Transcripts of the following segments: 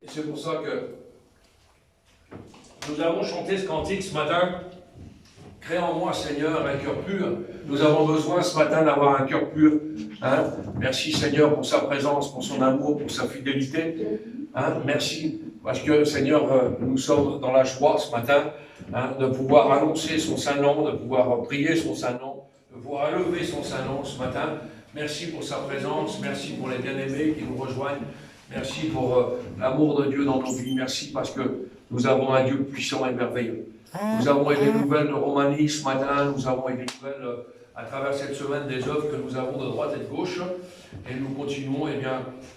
C'est pour ça que nous avons chanté ce cantique ce matin. Crée en moi, Seigneur, un cœur pur. Nous avons besoin ce matin d'avoir un cœur pur. Hein? Merci, Seigneur, pour sa présence, pour son amour, pour sa fidélité. Hein? Merci, parce que, Seigneur, nous sommes dans la joie ce matin de pouvoir annoncer son saint nom, de pouvoir prier son saint nom, de pouvoir élever son saint nom ce matin. Merci pour sa présence. Merci pour les bien-aimés qui nous rejoignent. Merci pour l'amour de Dieu dans nos vies. Merci parce que nous avons un Dieu puissant et merveilleux. Nous avons eu des nouvelles de Roumanie ce matin. Nous avons eu des nouvelles à travers cette semaine des œuvres que nous avons de droite et de gauche. Et nous continuons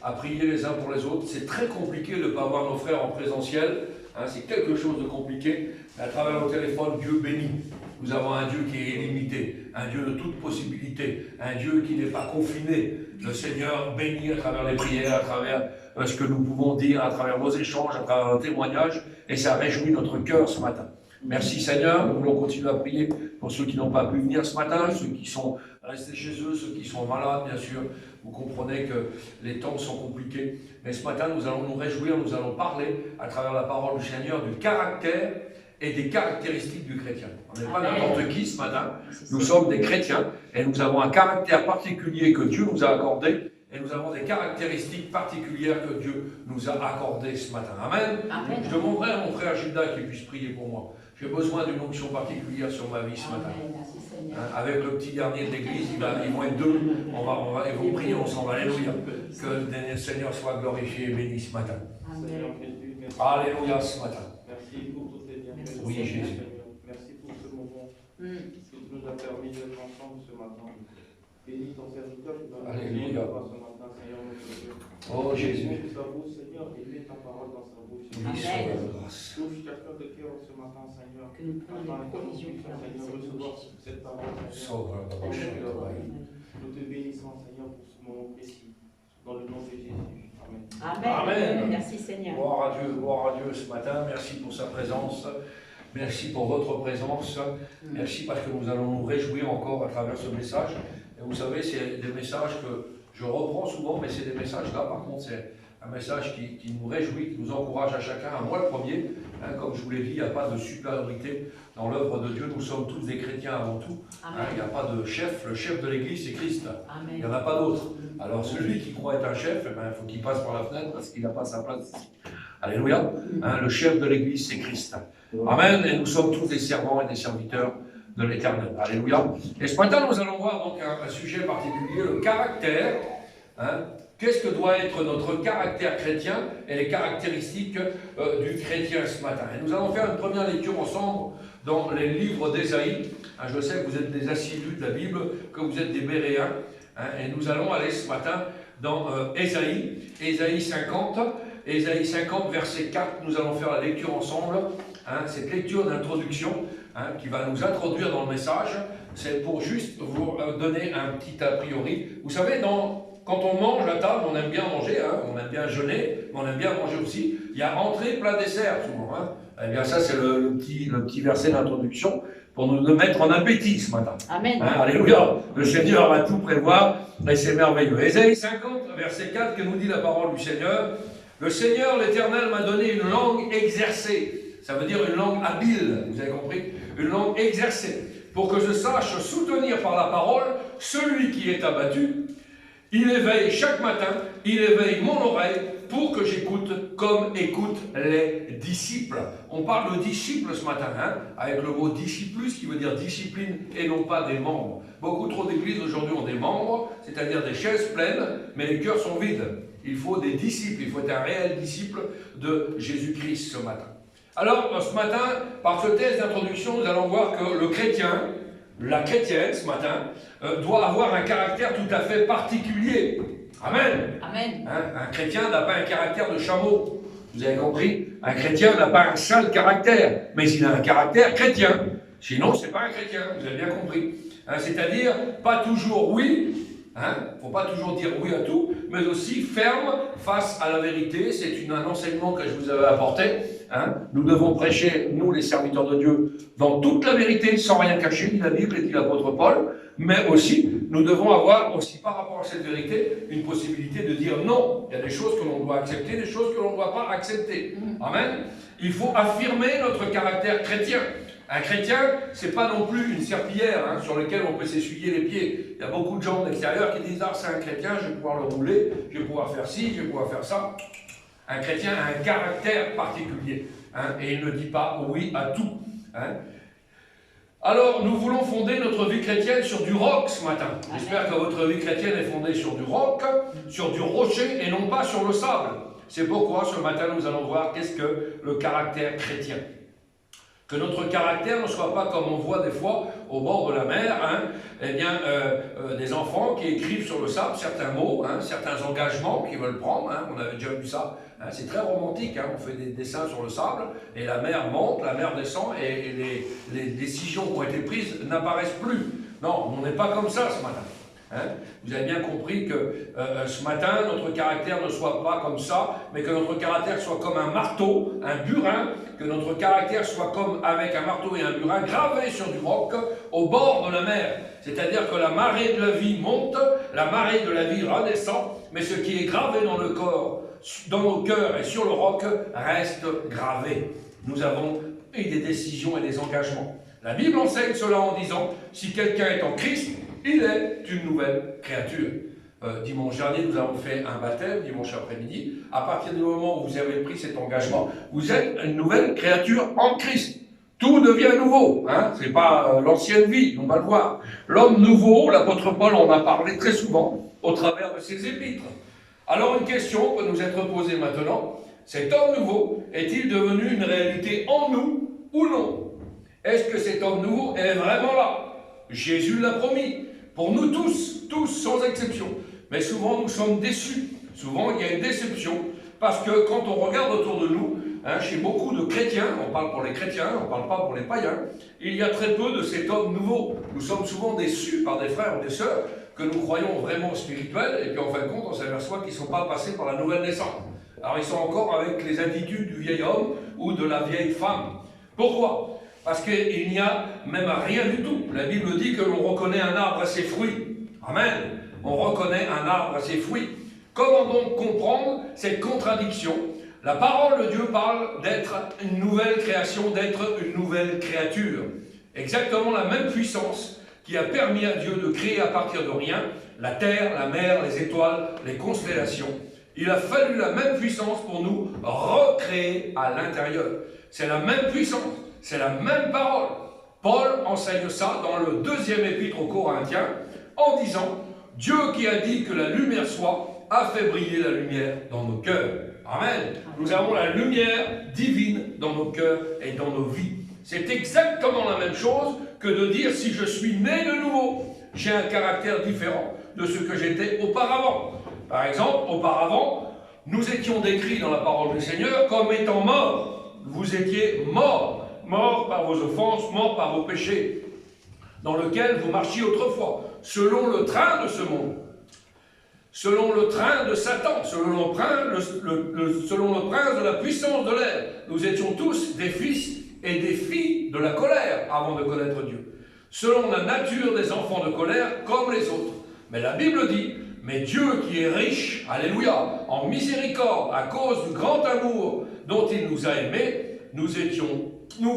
à prier les uns pour les autres. C'est très compliqué de ne pas voir nos frères en présentiel. Hein, c'est quelque chose de compliqué. Mais à travers le téléphone, Dieu bénit. Nous avons un Dieu qui est illimité, un Dieu de toute possibilité, un Dieu qui n'est pas confiné. Le Seigneur bénit à travers les prières, à travers ce que nous pouvons dire, à travers nos échanges, à travers nos témoignages, et ça réjouit notre cœur ce matin. Merci Seigneur, nous voulons continuer à prier pour ceux qui n'ont pas pu venir ce matin, ceux qui sont restés chez eux, ceux qui sont malades, bien sûr. Vous comprenez que les temps sont compliqués. Mais ce matin, nous allons nous réjouir, nous allons parler à travers la parole du Seigneur du caractère et des caractéristiques du chrétien. On n'est pas n'importe qui ce matin, nous sommes des chrétiens et nous avons un caractère particulier que Dieu nous a accordé et nous avons des caractéristiques particulières que Dieu nous a accordées ce matin. Amen. Amen. Je demanderai à mon frère Gilda qu'il puisse prier pour moi. J'ai besoin d'une onction particulière sur ma vie ce matin. Hein, avec le petit dernier de l'église, ils vont être deux, ils vont prier ensemble. Alléluia. Que le Seigneur soit glorifié et béni ce matin. Amen. Alléluia ce matin. Merci pour tous tes bienfaits. Oui, Jésus. Merci pour ce moment que tu nous as permis d'être ensemble ce matin. Bénis ton serviteur qui va nous prier ce matin, Seigneur notre Dieu. Oh Jésus. Touche sa bouche, Seigneur, et mets ta parole dans sa bouche. Touche chacun de cœur ce matin, Seigneur. Afin que nous puissions, Seigneur, recevoir cette parole, Seigneur. Nous te bénissons, Seigneur, pour ce moment précis. Dans le nom de Jésus. Amen. Amen. Amen. Merci Seigneur. Gloire à Dieu ce matin. Merci pour sa présence. Merci pour votre présence. Merci parce que nous allons nous réjouir encore à travers ce message. Et vous savez, c'est des messages que je reprends souvent, mais c'est des messages là, par contre, c'est un message qui nous réjouit, qui nous encourage à chacun, à moi le premier. Hein, comme je vous l'ai dit, il n'y a pas de supériorité dans l'œuvre de Dieu. Nous sommes tous des chrétiens avant tout. Hein, il n'y a pas de chef. Le chef de l'Église, c'est Christ. Amen. Il n'y en a pas d'autre. Alors celui qui croit être un chef, eh ben, il faut qu'il passe par la fenêtre parce qu'il n'a pas sa place ici. Alléluia. Hein, le chef de l'Église, c'est Christ. Amen. Et nous sommes tous des servants et des serviteurs de l'Éternel. Alléluia. Et ce matin, nous allons voir donc un sujet particulier, le caractère. Hein, qu'est-ce que doit être notre caractère chrétien et les caractéristiques du chrétien ce matin. Et nous allons faire une première lecture ensemble dans les livres d'Ésaïe. Hein, je sais que vous êtes des assidus de la Bible, que vous êtes des Béréens. Hein, et nous allons aller ce matin dans Ésaïe 50. Ésaïe 50, verset 4. Nous allons faire la lecture ensemble. Hein, cette lecture d'introduction qui va nous introduire dans le message. C'est pour juste vous donner un petit a priori. Vous savez, quand on mange à table, on aime bien manger, hein, on aime bien jeûner, mais on aime bien manger aussi. Il y a entrée, plat, dessert souvent. Hein. Eh bien ça, c'est le petit verset d'introduction pour nous mettre en appétit ce matin. Amen. Hein, alléluia. Le Seigneur va tout prévoir et c'est merveilleux. Ésaïe 50, verset 4, que nous dit la parole du Seigneur. Le Seigneur, l'Éternel, m'a donné une langue exercée. Ça veut dire une langue habile, vous avez compris? Une langue exercée. Pour que je sache soutenir par la parole celui qui est abattu. Il éveille chaque matin, il éveille mon oreille pour que j'écoute comme écoutent les disciples. On parle de disciples ce matin, hein, avec le mot disciplus qui veut dire discipline et non pas des membres. Beaucoup trop d'églises aujourd'hui ont des membres, c'est-à-dire des chaises pleines, mais les cœurs sont vides. Il faut des disciples, il faut être un réel disciple de Jésus-Christ ce matin. Alors, ce matin, par ce test d'introduction, nous allons voir que le chrétien, la chrétienne ce matin, doit avoir un caractère tout à fait particulier. Amen. Amen. Hein, un chrétien n'a pas un caractère de chameau. Vous avez compris? Un chrétien n'a pas un sale caractère, mais il a un caractère chrétien. Sinon, ce n'est pas un chrétien, vous avez bien compris. Hein, c'est-à-dire, pas toujours oui, il ne faut pas toujours dire oui à tout, mais aussi ferme face à la vérité. C'est un enseignement que je vous avais apporté. Hein. Nous devons prêcher, nous les serviteurs de Dieu, dans toute la vérité, sans rien cacher, dit la Bible et dit l'apôtre Paul, mais aussi nous devons avoir aussi, par rapport à cette vérité, une possibilité de dire non. Il y a des choses que l'on doit accepter, des choses que l'on ne doit pas accepter. Amen. Il faut affirmer notre caractère chrétien. Un chrétien, c'est pas non plus une serpillière sur laquelle on peut s'essuyer les pieds. Il y a beaucoup de gens d'extérieur qui disent « Ah, c'est un chrétien, je vais pouvoir le rouler, je vais pouvoir faire ci, je vais pouvoir faire ça. » Un chrétien a un caractère particulier, et il ne dit pas oui à tout. Alors, nous voulons fonder notre vie chrétienne sur du roc ce matin. J'espère que votre vie chrétienne est fondée sur du roc, sur du rocher et non pas sur le sable. C'est pourquoi ce matin nous allons voir qu'est-ce que le caractère chrétien. Que notre caractère ne soit pas comme on voit des fois au bord de la mer, des enfants qui écrivent sur le sable certains mots, certains engagements qu'ils veulent prendre, on avait déjà vu ça, c'est très romantique, on fait des dessins sur le sable, et la mer monte, la mer descend, et les décisions qui ont été prises n'apparaissent plus. Non, on n'est pas comme ça ce matin. Vous avez bien compris que ce matin, notre caractère ne soit pas comme ça, mais que notre caractère soit comme un marteau, un burin, que notre caractère soit comme avec un marteau et un burin gravé sur du roc au bord de la mer. C'est-à-dire que la marée de la vie monte, la marée de la vie redescend, mais ce qui est gravé dans le corps, dans nos cœurs et sur le roc reste gravé. Nous avons pris des décisions et des engagements. La Bible enseigne cela en disant, si quelqu'un est en Christ, il est une nouvelle créature. Dimanche dernier, nous avons fait un baptême, dimanche après-midi. À partir du moment où vous avez pris cet engagement, vous êtes une nouvelle créature en Christ. Tout devient nouveau. Ce n'est pas l'ancienne vie, on va le voir. L'homme nouveau, l'apôtre Paul en a parlé très souvent au travers de ses épîtres. Alors une question peut nous être posée maintenant. Cet homme nouveau est-il devenu une réalité en nous ou non? Est-ce que cet homme nouveau est vraiment là? Jésus l'a promis. Pour nous tous sans exception. Mais souvent nous sommes déçus. Souvent il y a une déception. Parce que quand on regarde autour de nous, chez beaucoup de chrétiens, on parle pour les chrétiens, on ne parle pas pour les païens, il y a très peu de cet homme nouveau. Nous sommes souvent déçus par des frères ou des sœurs que nous croyons vraiment spirituels, et puis en fin de compte on s'aperçoit qu'ils ne sont pas passés par la nouvelle naissance. Alors ils sont encore avec les attitudes du vieil homme ou de la vieille femme. Pourquoi ? Parce qu'il n'y a même rien du tout. La Bible dit que l'on reconnaît un arbre à ses fruits. Amen. On reconnaît un arbre à ses fruits. Comment donc comprendre cette contradiction? La parole de Dieu parle d'être une nouvelle création, d'être une nouvelle créature. Exactement la même puissance qui a permis à Dieu de créer à partir de rien la terre, la mer, les étoiles, les constellations. Il a fallu la même puissance pour nous recréer à l'intérieur. C'est la même puissance. C'est la même parole. Paul enseigne ça dans le 2e épître aux Corinthiens en disant « Dieu qui a dit que la lumière soit, a fait briller la lumière dans nos cœurs. » Amen. Nous avons la lumière divine dans nos cœurs et dans nos vies. C'est exactement la même chose que de dire si je suis né de nouveau, j'ai un caractère différent de ce que j'étais auparavant. Par exemple, auparavant, nous étions décrits dans la parole du Seigneur comme étant morts. Vous étiez morts. Morts par vos offenses, morts par vos péchés, dans lequel vous marchiez autrefois, selon le train de ce monde, selon le train de Satan, selon le prince de la puissance de l'air. Nous étions tous des fils et des filles de la colère avant de connaître Dieu, selon la nature des enfants de colère comme les autres. Mais la Bible dit, mais Dieu qui est riche, alléluia, en miséricorde, à cause du grand amour dont il nous a aimés, nous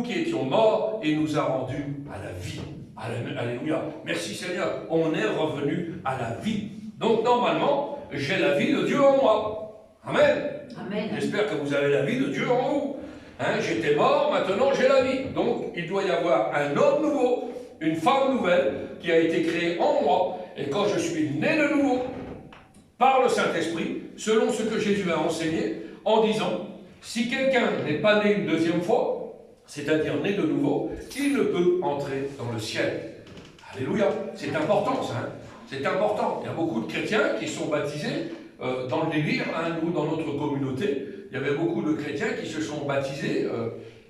qui étions morts, et nous a rendus à la vie. Alléluia. Merci Seigneur. On est revenu à la vie. Donc normalement, j'ai la vie de Dieu en moi. Amen. Amen. J'espère que vous avez la vie de Dieu en vous. J'étais mort, maintenant j'ai la vie. Donc il doit y avoir un homme nouveau, une femme nouvelle qui a été créée en moi. Et quand je suis né de nouveau, par le Saint-Esprit, selon ce que Jésus a enseigné, en disant, si quelqu'un n'est pas né une deuxième fois, c'est-à-dire né de nouveau, il ne peut entrer dans le ciel. Alléluia. C'est important ça. C'est important. Il y a beaucoup de chrétiens qui sont baptisés dans le délire. Nous, dans notre communauté, il y avait beaucoup de chrétiens qui se sont baptisés,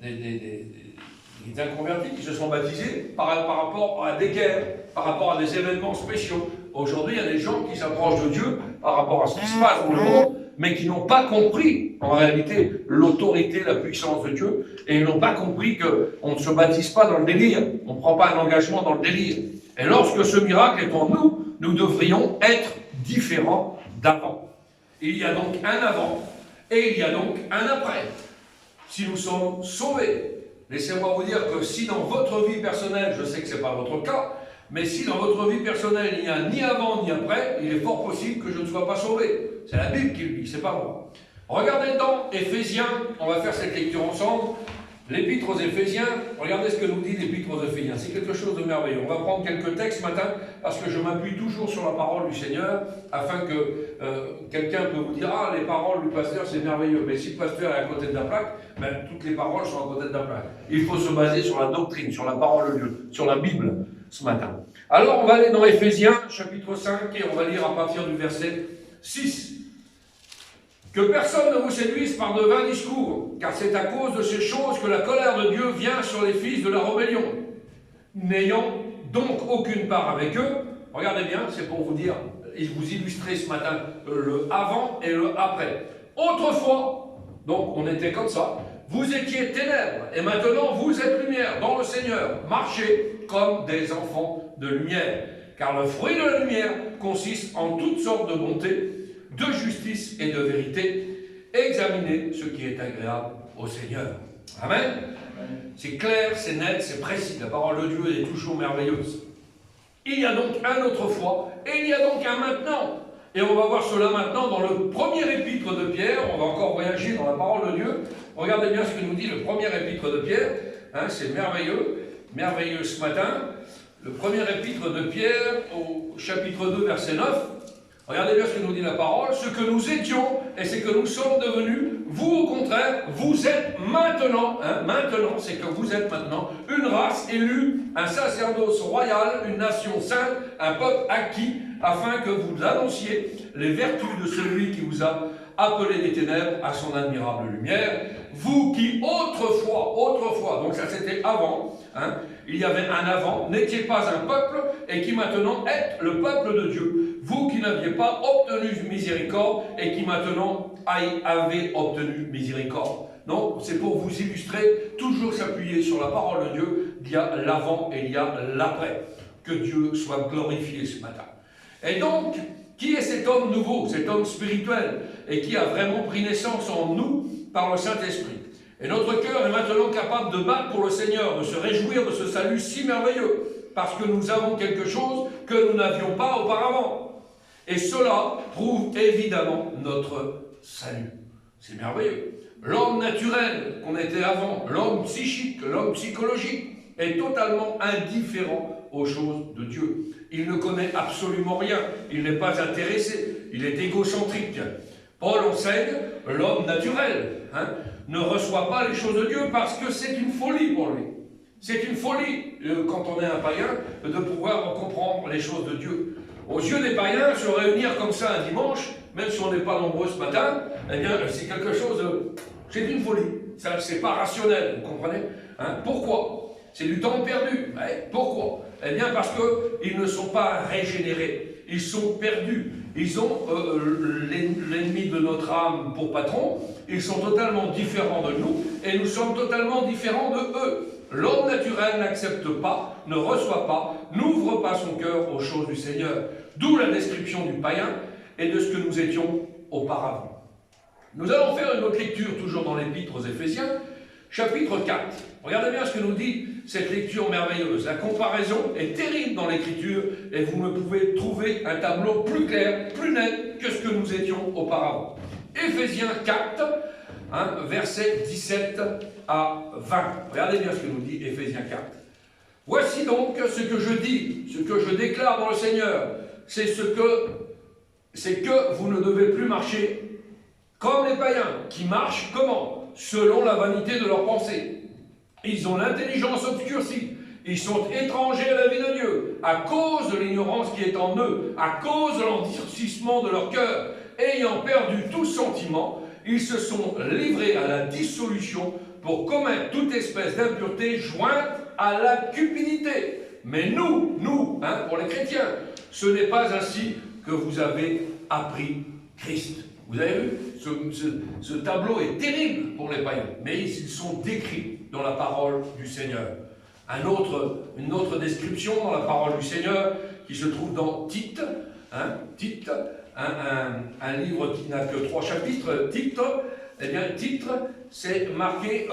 des inconvertis qui se sont baptisés par rapport à des guerres, par rapport à des événements spéciaux. Aujourd'hui, il y a des gens qui s'approchent de Dieu par rapport à ce qui se passe dans le monde, mais qui n'ont pas compris, en réalité, l'autorité, la puissance de Dieu, et ils n'ont pas compris qu'on ne se baptise pas dans le délire, on ne prend pas un engagement dans le délire. Et lorsque ce miracle est en nous, nous devrions être différents d'avant. Il y a donc un avant et il y a donc un après. Si nous sommes sauvés, laissez-moi vous dire que si dans votre vie personnelle, je sais que ce n'est pas votre cas, mais si dans votre vie personnelle il n'y a ni avant ni après, il est fort possible que je ne sois pas sauvé. C'est la Bible qui le dit, c'est pas moi. Regardez dans Éphésiens, on va faire cette lecture ensemble. L'Épître aux Éphésiens, regardez ce que nous dit l'Épître aux Éphésiens, c'est quelque chose de merveilleux. On va prendre quelques textes ce matin, parce que je m'appuie toujours sur la parole du Seigneur, afin que quelqu'un peut vous dire « Ah, les paroles du pasteur, c'est merveilleux ». Mais si le pasteur est à côté de la plaque, ben, toutes les paroles sont à côté de la plaque. Il faut se baser sur la doctrine, sur la parole de Dieu, sur la Bible ce matin. Alors on va aller dans Éphésiens, chapitre 5, et on va lire à partir du verset 6. Que personne ne vous séduise par de vains discours, car c'est à cause de ces choses que la colère de Dieu vient sur les fils de la rébellion. N'ayant donc aucune part avec eux, regardez bien, c'est pour vous dire, et vous illustrer ce matin le avant et le après. Autrefois, donc on était comme ça, vous étiez ténèbres, et maintenant vous êtes lumière dans le Seigneur. Marchez comme des enfants de lumière, car le fruit de la lumière consiste en toutes sortes de bonté, de justice et de vérité. Examinez ce qui est agréable au Seigneur. Amen. C'est clair, c'est net, c'est précis. La parole de Dieu est toujours merveilleuse. Il y a donc un autrefois et il y a donc un maintenant. Et on va voir cela maintenant dans le premier épître de Pierre. On va encore voyager dans la parole de Dieu. Regardez bien ce que nous dit le premier épître de Pierre. Hein, c'est merveilleux, merveilleux ce matin. Le premier épître de Pierre au chapitre 2, verset 9. Regardez bien ce que nous dit la parole. Ce que nous étions et ce que nous sommes devenus, vous au contraire, vous êtes maintenant, maintenant, c'est que vous êtes maintenant une race élue, un sacerdoce royal, une nation sainte, un peuple acquis, afin que vous annonciez les vertus de celui qui vous a appelé des ténèbres à son admirable lumière. Vous qui autrefois, donc ça c'était avant, hein, il y avait un avant, n'étiez pas un peuple et qui maintenant êtes le peuple de Dieu. Vous qui n'aviez pas obtenu miséricorde et qui maintenant avez obtenu miséricorde. Donc c'est pour vous illustrer, toujours s'appuyer sur la parole de Dieu. Il y a l'avant et il y a l'après. Que Dieu soit glorifié ce matin. Et donc, qui est cet homme nouveau, cet homme spirituel, et qui a vraiment pris naissance en nous par le Saint-Esprit? Et notre cœur est maintenant capable de battre pour le Seigneur, de se réjouir de ce salut si merveilleux, parce que nous avons quelque chose que nous n'avions pas auparavant. Et cela prouve évidemment notre salut. C'est merveilleux. L'homme naturel qu'on était avant, l'homme psychique, l'homme psychologique, est totalement indifférent aux choses de Dieu. Il ne connaît absolument rien, il n'est pas intéressé, il est égocentrique. Paul enseigne, l'homme naturel ne reçoit pas les choses de Dieu parce que c'est une folie pour lui. C'est une folie, quand on est un païen, de pouvoir comprendre les choses de Dieu. Aux yeux des païens, se réunir comme ça un dimanche, même si on n'est pas nombreux ce matin, eh bien, c'est quelque chose de... C'est une folie. Ça, c'est pas rationnel, vous comprenez? Pourquoi? C'est du temps perdu. Pourquoi? Eh bien, parce qu'ils ne sont pas régénérés. Ils sont perdus. Ils ont l'ennemi de notre âme pour patron. Ils sont totalement différents de nous et nous sommes totalement différents de eux. L'homme naturel n'accepte pas, ne reçoit pas, n'ouvre pas son cœur aux choses du Seigneur. D'où la description du païen et de ce que nous étions auparavant. Nous allons faire une autre lecture, toujours dans l'Épître aux Éphésiens, chapitre 4. Regardez bien ce que nous dit cette lecture merveilleuse. La comparaison est terrible dans l'Écriture et vous ne pouvez trouver un tableau plus clair, plus net que ce que nous étions auparavant. Éphésiens 4, versets 17 à 20. Regardez bien ce que nous dit Éphésiens 4. Voici donc ce que je dis, ce que je déclare dans le Seigneur, c'est que vous ne devez plus marcher comme les païens, qui marchent comment? Selon la vanité de leurs pensées. Ils ont l'intelligence obscurcie, ils sont étrangers à la vie de Dieu, à cause de l'ignorance qui est en eux, à cause de l'endurcissement de leur cœur, ayant perdu tout sentiment, ils se sont livrés à la dissolution pour commettre toute espèce d'impureté jointe à la cupidité. Mais nous, pour les chrétiens, ce n'est pas ainsi que vous avez appris Christ. Vous avez vu, ce tableau est terrible pour les païens, mais ils sont décrits dans la parole du Seigneur. Une autre description dans la parole du Seigneur qui se trouve dans Tite, Tite, un livre qui n'a que 3 chapitres, Tite, eh bien, Tite, c'est marqué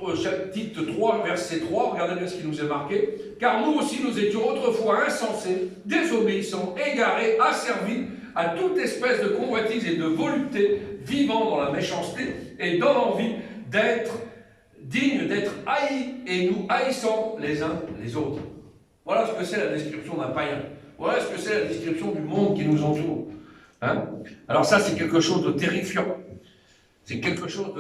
au chapitre 3, verset 3, regardez bien ce qui nous est marqué. Car nous aussi, nous étions autrefois insensés, désobéissants, égarés, asservis à toute espèce de convoitise et de volupté, vivant dans la méchanceté et dans l'envie d'être dignes d'être haïs et nous haïssant les uns les autres. Voilà ce que c'est la description d'un païen. Voilà ce que c'est la description du monde qui nous entoure. Alors ça, c'est quelque chose de terrifiant. C'est quelque chose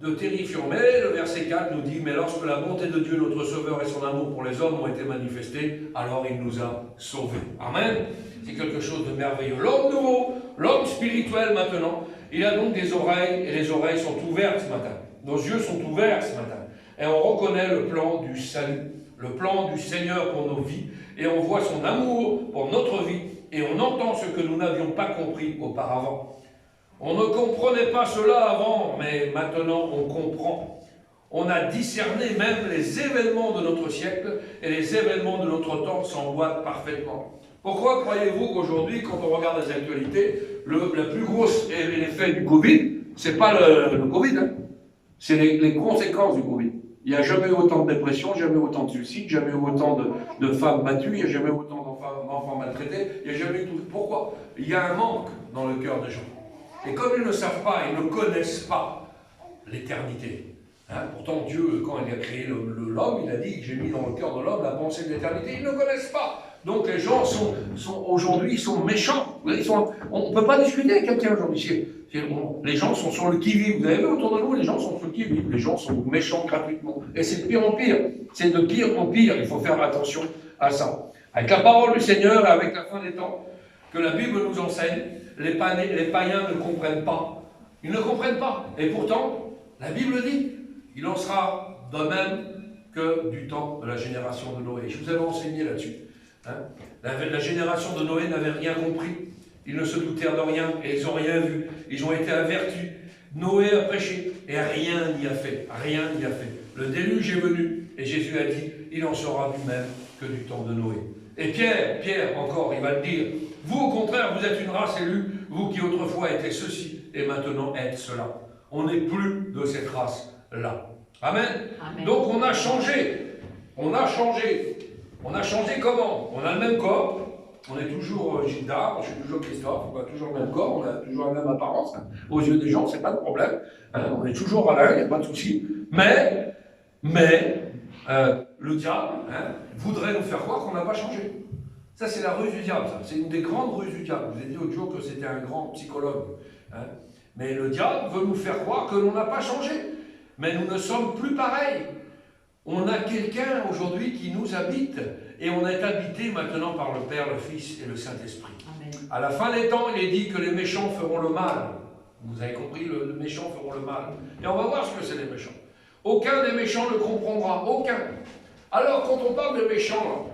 de terrifiant. Mais le verset 4 nous dit, mais lorsque la bonté de Dieu, notre Sauveur, et son amour pour les hommes ont été manifestés, alors il nous a sauvés. Amen. C'est quelque chose de merveilleux. L'homme nouveau, l'homme spirituel maintenant, il a donc des oreilles, et les oreilles sont ouvertes ce matin. Nos yeux sont ouverts ce matin. Et on reconnaît le plan du salut, le plan du Seigneur pour nos vies, et on voit son amour pour notre vie, et on entend ce que nous n'avions pas compris auparavant. On ne comprenait pas cela avant, mais maintenant on comprend. On a discerné même les événements de notre siècle, et les événements de notre temps s'emboîtent parfaitement. Pourquoi croyez-vous qu'aujourd'hui, quand on regarde les actualités, la plus grosse effet du Covid, c'est pas le Covid, c'est les conséquences du Covid. Il n'y a jamais eu autant de dépression, jamais eu autant de suicides, jamais eu autant de femmes battues, il n'y a jamais eu autant d'enfants maltraités, il n'y a jamais eu tout. Pourquoi? Il y a un manque dans le cœur des gens. Et comme ils ne savent pas, ils ne connaissent pas l'éternité. Pourtant, Dieu, quand il a créé l'homme, il a dit, j'ai mis dans le cœur de l'homme la pensée de l'éternité. Ils ne connaissent pas. Donc les gens aujourd'hui, ils sont méchants. On ne peut pas discuter avec quelqu'un aujourd'hui. Les gens sont sur le qui-vive. Vous avez vu autour de nous, les gens sont sur le qui-vive. Les gens sont méchants gratuitement. Et c'est de pire en pire. C'est de pire en pire. Il faut faire attention à ça. Avec la parole du Seigneur et avec la fin des temps, que la Bible nous enseigne, les païens ne comprennent pas. Ils ne comprennent pas. Et pourtant, la Bible dit, il en sera de même que du temps de la génération de Noé. Je vous avais enseigné là-dessus. La génération de Noé n'avait rien compris. Ils ne se doutèrent de rien et ils n'ont rien vu. Ils ont été avertis. Noé a prêché et rien n'y a fait. Rien n'y a fait. Le déluge est venu et Jésus a dit, il en sera du même que du temps de Noé. Et Pierre encore, il va le dire, vous au contraire, vous êtes une race élue, vous qui autrefois étiez ceci et maintenant êtes cela. On n'est plus de cette race-là. Amen. Amen. Donc on a changé. On a changé. On a changé comment? On a le même corps. On est toujours Gilda, je suis toujours Christophe, on a toujours le même corps, on a toujours la même apparence. Aux yeux des gens, c'est pas de problème. On est toujours Alain, il n'y a pas de souci. Mais le diable voudrait nous faire croire qu'on n'a pas changé. Ça, c'est la ruse du diable. C'est une des grandes ruses du diable. Je vous ai dit l'autre jour que c'était un grand psychologue. Mais le diable veut nous faire croire que l'on n'a pas changé. Mais nous ne sommes plus pareils. On a quelqu'un aujourd'hui qui nous habite. Et on est habité maintenant par le Père, le Fils et le Saint-Esprit. À la fin des temps, il est dit que les méchants feront le mal. Vous avez compris, les méchants feront le mal. Et on va voir ce que c'est les méchants. Aucun des méchants ne comprendra. Aucun. Alors, quand on parle de méchants,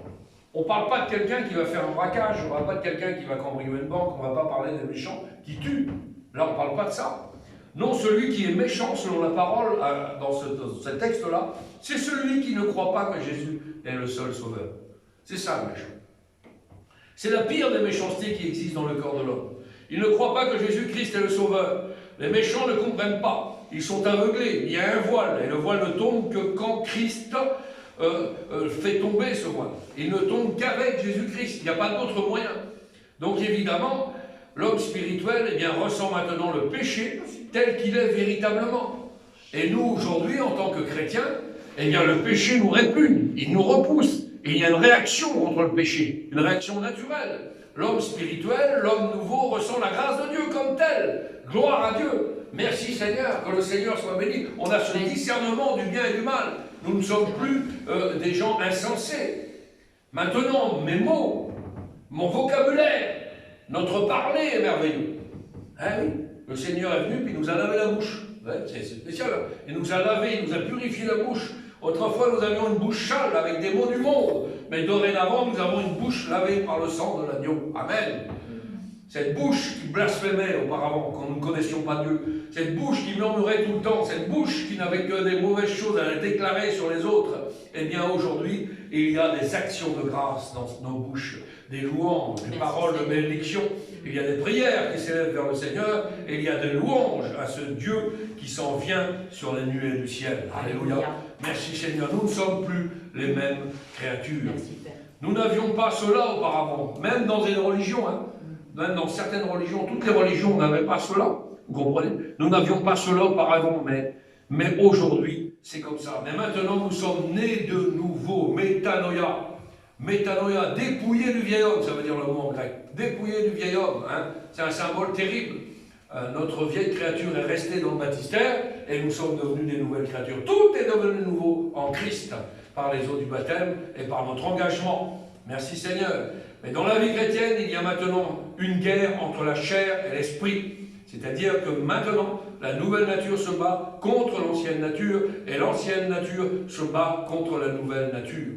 on ne parle pas de quelqu'un qui va faire un braquage, on ne parle pas de quelqu'un qui va cambrioler une banque, on ne va pas parler des méchants qui tuent. Là, on ne parle pas de ça. Non, celui qui est méchant, selon la parole, dans ce texte-là, c'est celui qui ne croit pas que Jésus est le seul sauveur. C'est ça le méchant. C'est la pire des méchancetés qui existent dans le corps de l'homme. Ils ne croient pas que Jésus-Christ est le sauveur. Les méchants ne comprennent pas. Ils sont aveuglés. Il y a un voile. Et le voile ne tombe que quand Christ fait tomber ce voile. Il ne tombe qu'avec Jésus-Christ. Il n'y a pas d'autre moyen. Donc évidemment, l'homme spirituel ressent maintenant le péché tel qu'il est véritablement. Et nous, aujourd'hui, en tant que chrétiens, le péché nous répugne. Il nous repousse. Et il y a une réaction contre le péché, une réaction naturelle. L'homme spirituel, l'homme nouveau ressent la grâce de Dieu comme tel. Gloire à Dieu. Merci Seigneur, que le Seigneur soit béni. On a ce discernement du bien et du mal. Nous ne sommes plus des gens insensés. Maintenant, mes mots, mon vocabulaire, notre parler est merveilleux. Oui, le Seigneur est venu puis il nous a lavé la bouche. C'est spécial. Il nous a lavé, il nous a purifié la bouche. Autrefois, nous avions une bouche sale avec des mots du monde. Mais dorénavant, nous avons une bouche lavée par le sang de l'agneau. Amen. cette bouche qui blasphémait auparavant, quand nous ne connaissions pas Dieu, cette bouche qui murmurait tout le temps, cette bouche qui n'avait que des mauvaises choses à déclarer sur les autres, eh bien aujourd'hui, il y a des actions de grâce dans nos bouches, des louanges, des paroles de bénédiction, il y a des prières qui s'élèvent vers le Seigneur, et il y a des louanges à ce Dieu qui s'en vient sur les nuées du ciel. Alléluia. Merci Seigneur, nous ne sommes plus les mêmes créatures. Merci, Père. Nous n'avions pas cela auparavant, même dans une religion, même dans certaines religions, toutes les religions n'avaient pas cela, vous comprenez? Nous n'avions pas cela auparavant, mais aujourd'hui, c'est comme ça. Mais maintenant, nous sommes nés de nouveau, métanoïa. Métanoïa, dépouillé du vieil homme, ça veut dire le mot en grec. Dépouillé du vieil homme, c'est un symbole terrible. Notre vieille créature est restée dans le baptistère et nous sommes devenus des nouvelles créatures. Tout est devenu nouveau en Christ, par les eaux du baptême et par notre engagement. Merci Seigneur. Mais dans la vie chrétienne, il y a maintenant une guerre entre la chair et l'esprit. C'est-à-dire que maintenant, la nouvelle nature se bat contre l'ancienne nature et l'ancienne nature se bat contre la nouvelle nature.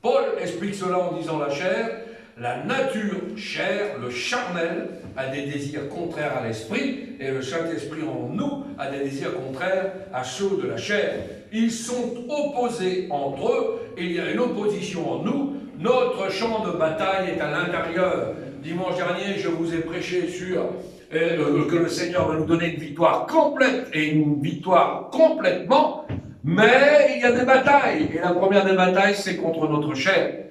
Paul explique cela en disant la chair, la nature chair, le charnel, a des désirs contraires à l'esprit et le Saint-Esprit en nous a des désirs contraires à ceux de la chair. Ils sont opposés entre eux, il y a une opposition en nous. Notre champ de bataille est à l'intérieur. Dimanche dernier, je vous ai prêché sur que le Seigneur va nous donner une victoire complète et une victoire complètement, mais il y a des batailles. Et la première des batailles, c'est contre notre chair.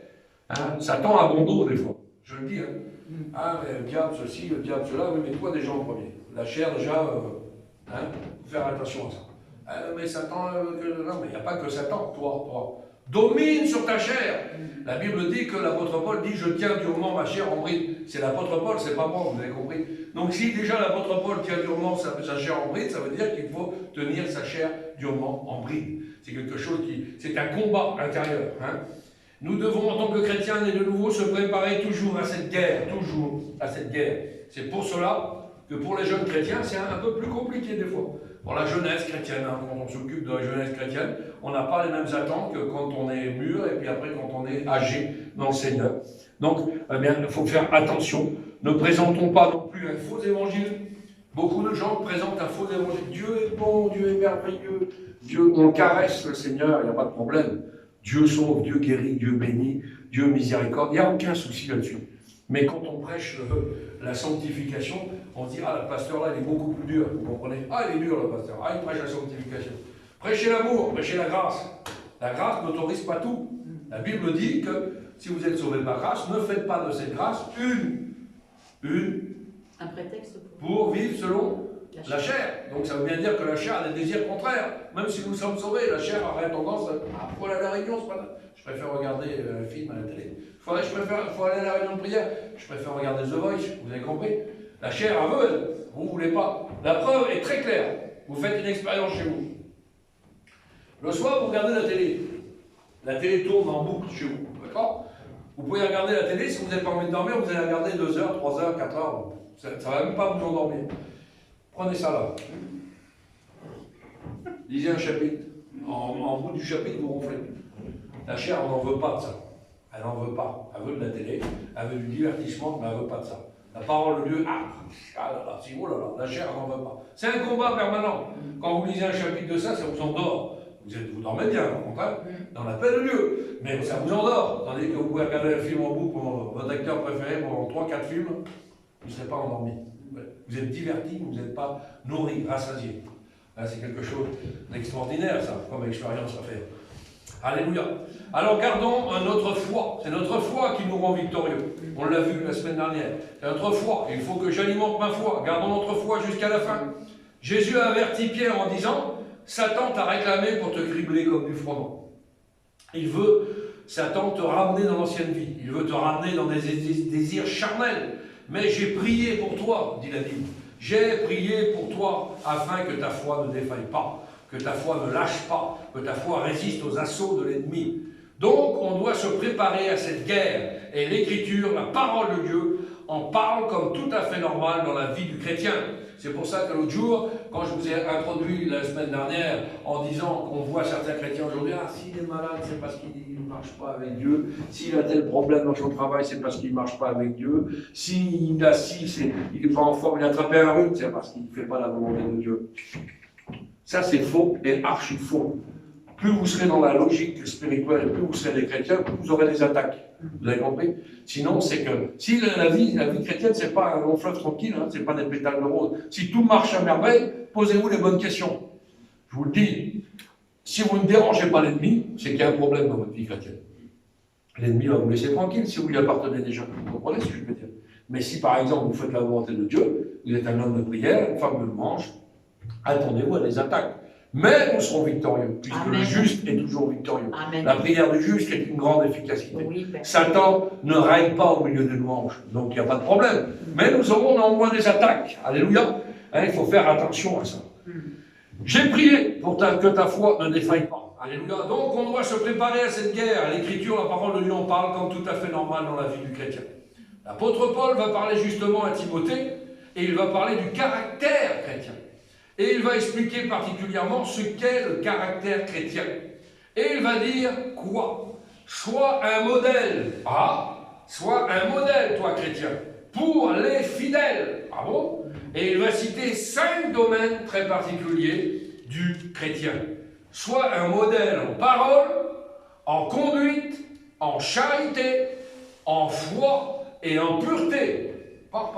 Satan a bon dos des fois, je le dis. Mais le diable ceci, le diable cela, oui, mais toi déjà en premier. La chair déjà, faut faire attention à ça. Mais Satan, non, mais il n'y a pas que Satan, toi. Domine sur ta chair. La Bible dit que l'apôtre Paul dit « Je tiens durement ma chair en bride ». C'est l'apôtre Paul, c'est pas moi, vous avez compris. Donc si déjà l'apôtre Paul tient durement sa chair en bride, ça veut dire qu'il faut tenir sa chair durement en bride. C'est quelque chose c'est un combat intérieur. Nous devons, en tant que chrétiens nés de nouveau, se préparer toujours à cette guerre, C'est pour cela que pour les jeunes chrétiens, c'est un peu plus compliqué des fois. Pour la jeunesse chrétienne, quand on s'occupe de la jeunesse chrétienne, on n'a pas les mêmes attentes que quand on est mûr et puis après quand on est âgé dans le Seigneur. Donc, il faut faire attention. Ne présentons pas non plus un faux évangile. Beaucoup de gens présentent un faux évangile. Dieu est bon, Dieu est merveilleux. Dieu, on caresse le Seigneur, il n'y a pas de problème. Dieu sauve, Dieu guérit, Dieu bénit, Dieu miséricorde. Il n'y a aucun souci là-dessus. Mais quand on prêche la sanctification, on se dit « Ah, le pasteur là, il est beaucoup plus dur. » Vous comprenez? « Ah, il est dur, le pasteur. Ah, il prêche la sanctification. » Prêchez l'amour, prêchez la grâce. La grâce n'autorise pas tout. La Bible dit que si vous êtes sauvé par grâce, ne faites pas de cette grâce un prétexte pour vivre selon la chair. Donc ça veut bien dire que la chair a des désirs contraires. Même si nous sommes sauvés, la chair aurait tendance à pour aller à la réunion, c'est pas... Je préfère regarder un film à la télé. Faut aller à la réunion de prière. Je préfère regarder The Voice. Vous avez compris? La chair a veut, vous ne voulez pas. La preuve est très claire. Vous faites une expérience chez vous. Le soir, vous regardez la télé. La télé tourne en boucle chez vous. D'accord? Vous pouvez regarder la télé. Si vous n'avez pas envie de dormir, vous allez regarder 2 heures, 3 heures, 4 heures. Ça ne va même pas vous endormir. Prenez ça là. Lisez un chapitre. En bout du chapitre, vous ronflez. La chair, on n'en veut pas de ça. Elle n'en veut pas. Elle veut de la télé, elle veut du divertissement, mais elle ne veut pas de ça. La parole de Dieu, la chair, elle n'en veut pas. C'est un combat permanent. Quand vous lisez un chapitre de ça, ça vous endort. Vous dormez bien, au contraire, dans la paix de Dieu. Mais ça vous endort. Tandis que vous pouvez regarder un film en boucle pour votre acteur préféré pendant 3-4 films, vous ne serez pas endormi. Vous êtes diverti, vous n'êtes pas nourri, rassasié. C'est quelque chose d'extraordinaire, ça, comme expérience à faire. Alléluia. Alors gardons notre foi. C'est notre foi qui nous rend victorieux. On l'a vu la semaine dernière. C'est notre foi. Il faut que j'alimente ma foi. Gardons notre foi jusqu'à la fin. Jésus a averti Pierre en disant « Satan t'a réclamé pour te cribler comme du froment. » Il veut, Satan, te ramener dans l'ancienne vie. Il veut te ramener dans des désirs charnels. Mais j'ai prié pour toi, dit la Bible. J'ai prié pour toi afin que ta foi ne défaille pas, que ta foi ne lâche pas, que ta foi résiste aux assauts de l'ennemi. Donc, on doit se préparer à cette guerre. Et l'Écriture, la parole de Dieu, en parle comme tout à fait normal dans la vie du chrétien. C'est pour ça que l'autre jour, quand je vous ai introduit la semaine dernière en disant qu'on voit certains chrétiens aujourd'hui, ah, s'il est malade, c'est parce qu'il ne marche pas avec Dieu. S'il a tel problème dans son travail, c'est parce qu'il ne marche pas avec Dieu. S'il est assis, il n'est pas en forme, il a attrapé un rhume, c'est parce qu'il ne fait pas la volonté de Dieu. Ça, c'est faux et archi faux. Plus vous serez dans la logique spirituelle, plus vous serez des chrétiens, plus vous aurez des attaques. Vous avez compris? Sinon, c'est que si la vie chrétienne, c'est pas un long fleuve tranquille, hein, c'est pas des pétales de rose. Si tout marche à merveille, posez-vous les bonnes questions. Je vous le dis, si vous ne dérangez pas l'ennemi, c'est qu'il y a un problème dans votre vie chrétienne. L'ennemi va vous laisser tranquille si vous lui appartenez déjà. Vous comprenez ce que je veux dire? Mais si par exemple vous faites la volonté de Dieu, vous êtes un homme de prière, une femme de louange, attendez-vous à des attaques. Mais nous serons victorieux, puisque Amen. Le juste est toujours victorieux. Amen. La prière du juste est une grande efficacité. Oui, Satan ne règne pas au milieu des louanges, donc il n'y a pas de problème. Mais nous aurons néanmoins des attaques. Alléluia. Hein, il faut faire attention à ça. J'ai prié pour que ta foi ne défaille pas. Alléluia. Donc on doit se préparer à cette guerre. L'Écriture, la parole de Dieu en parle comme tout à fait normal dans la vie du chrétien. L'apôtre Paul va parler justement à Timothée, et il va parler du caractère chrétien. Et il va expliquer particulièrement ce qu'est le caractère chrétien. Et il va dire quoi? Sois un modèle. Ah, sois un modèle, toi chrétien, pour les fidèles. Ah bon? Et il va citer 5 domaines très particuliers du chrétien. Sois un modèle en parole, en conduite, en charité, en foi et en pureté. Pas.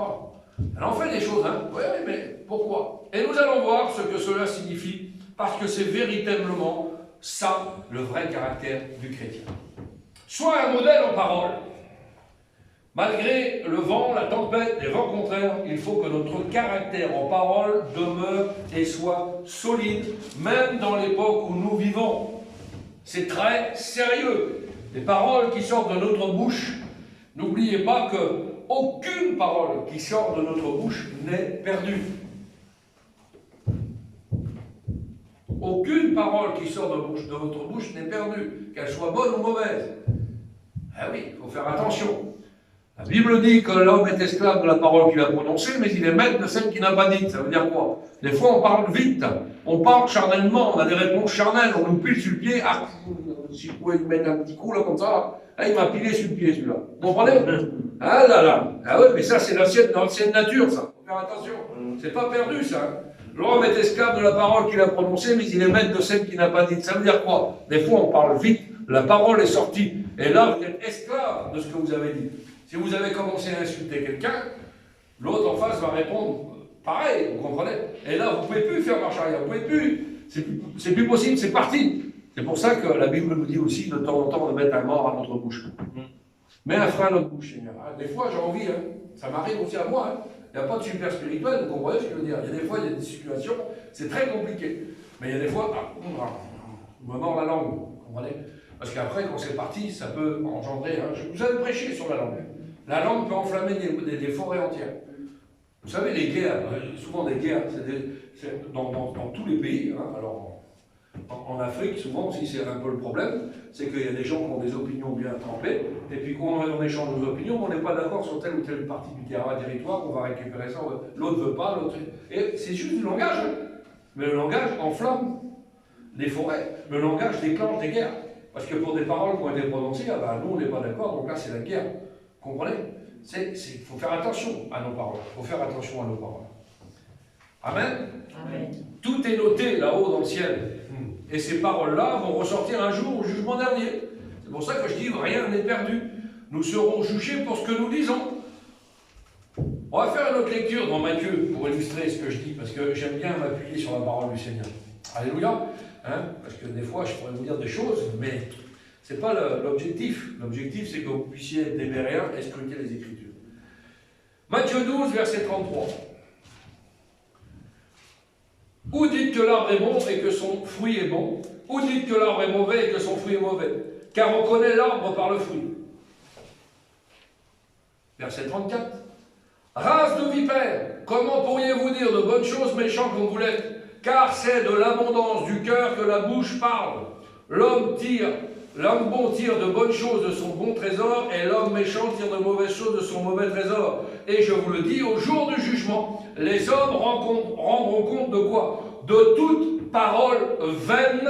Elle en fait des choses, hein? Oui, mais pourquoi? Et nous allons voir ce que cela signifie, parce que c'est véritablement ça, le vrai caractère du chrétien. Sois un modèle en parole. Malgré le vent, la tempête, les vents contraires, il faut que notre caractère en parole demeure et soit solide, même dans l'époque où nous vivons. C'est très sérieux. Les paroles qui sortent de notre bouche, n'oubliez pas que aucune parole qui sort de notre bouche n'est perdue. Aucune parole qui sort de votre bouche n'est perdue, qu'elle soit bonne ou mauvaise. Ah oui, il faut faire attention. La Bible dit que l'homme est esclave de la parole qu'il a prononcée, mais il est maître de celle qu'il n'a pas dite. Ça veut dire quoi? Des fois, on parle vite, on parle charnellement, on a des réponses charnelles, on nous pile sur le pied. Ah, si vous pouvez lui mettre un petit coup là comme ça, ah, il m'a pilé sur le pied celui-là. Vous comprenez? Ah là là. Ah ouais, mais ça c'est l'ancienne nature, ça. Faut faire attention. C'est pas perdu, ça. Hein. L'homme est esclave de la parole qu'il a prononcée, mais il est maître de celle qu'il n'a pas dite. Ça veut dire quoi? Des fois, on parle vite, la parole est sortie, et là, vous êtes esclave de ce que vous avez dit. Si vous avez commencé à insulter quelqu'un, l'autre en face va répondre pareil, vous comprenez? Et là, vous ne pouvez plus faire marche arrière, vous ne pouvez plus. C'est plus possible, c'est parti. C'est pour ça que la Bible nous dit aussi de temps en temps de mettre un mort à notre bouche. Mets un frein à notre bouche, Seigneur. Des fois, j'ai envie, hein. Ça m'arrive aussi à moi. Hein. Il n'y a pas de super spirituel, vous comprenez ce que je veux dire? Il y a des fois, il y a des situations, c'est très compliqué. Mais il y a des fois, on me mord la langue, vous comprenez? Parce qu'après, quand c'est parti, ça peut engendrer. Hein. Je vous avais prêché sur la langue. La langue peut enflammer des forêts entières. Vous savez, les guerres, souvent des guerres, c'est dans tous les pays. Hein. Alors, en Afrique, souvent aussi, c'est un peu le problème, c'est qu'il y a des gens qui ont des opinions bien trempées, et puis quand on échange nos opinions, on n'est pas d'accord sur telle ou telle partie du territoire, on va récupérer ça, l'autre ne veut pas, l'autre... Et c'est juste du langage, hein. Mais le langage enflamme les forêts, le langage déclenche des guerres. Parce que pour des paroles qui ont été prononcées, ah ben, nous on n'est pas d'accord, donc là c'est la guerre. Vous comprenez? Il faut faire attention à nos paroles. Il faut faire attention à nos paroles. Amen? Amen. Tout est noté là-haut dans le ciel. Et ces paroles-là vont ressortir un jour au jugement dernier. C'est pour ça que je dis, rien n'est perdu. Nous serons jugés pour ce que nous disons. On va faire une autre lecture dans Matthieu pour illustrer ce que je dis, parce que j'aime bien m'appuyer sur la parole du Seigneur. Alléluia. Hein? Parce que des fois, je pourrais vous dire des choses, mais ce n'est pas l'objectif. L'objectif, c'est que vous puissiez être des Béréens et scruter les Écritures. Matthieu 12, verset 33. Ou dites que l'arbre est bon et que son fruit est bon, ou dites que l'arbre est mauvais et que son fruit est mauvais, car on connaît l'arbre par le fruit. Verset 34. Race de vipères, comment pourriez-vous dire de bonnes choses méchants comme vous l'êtes? Car c'est de l'abondance du cœur que la bouche parle. L'homme tire L'homme bon tire de bonnes choses de son bon trésor, et l'homme méchant tire de mauvaises choses de son mauvais trésor. Et je vous le dis, au jour du jugement, les hommes rendront compte de quoi? De toute parole vaine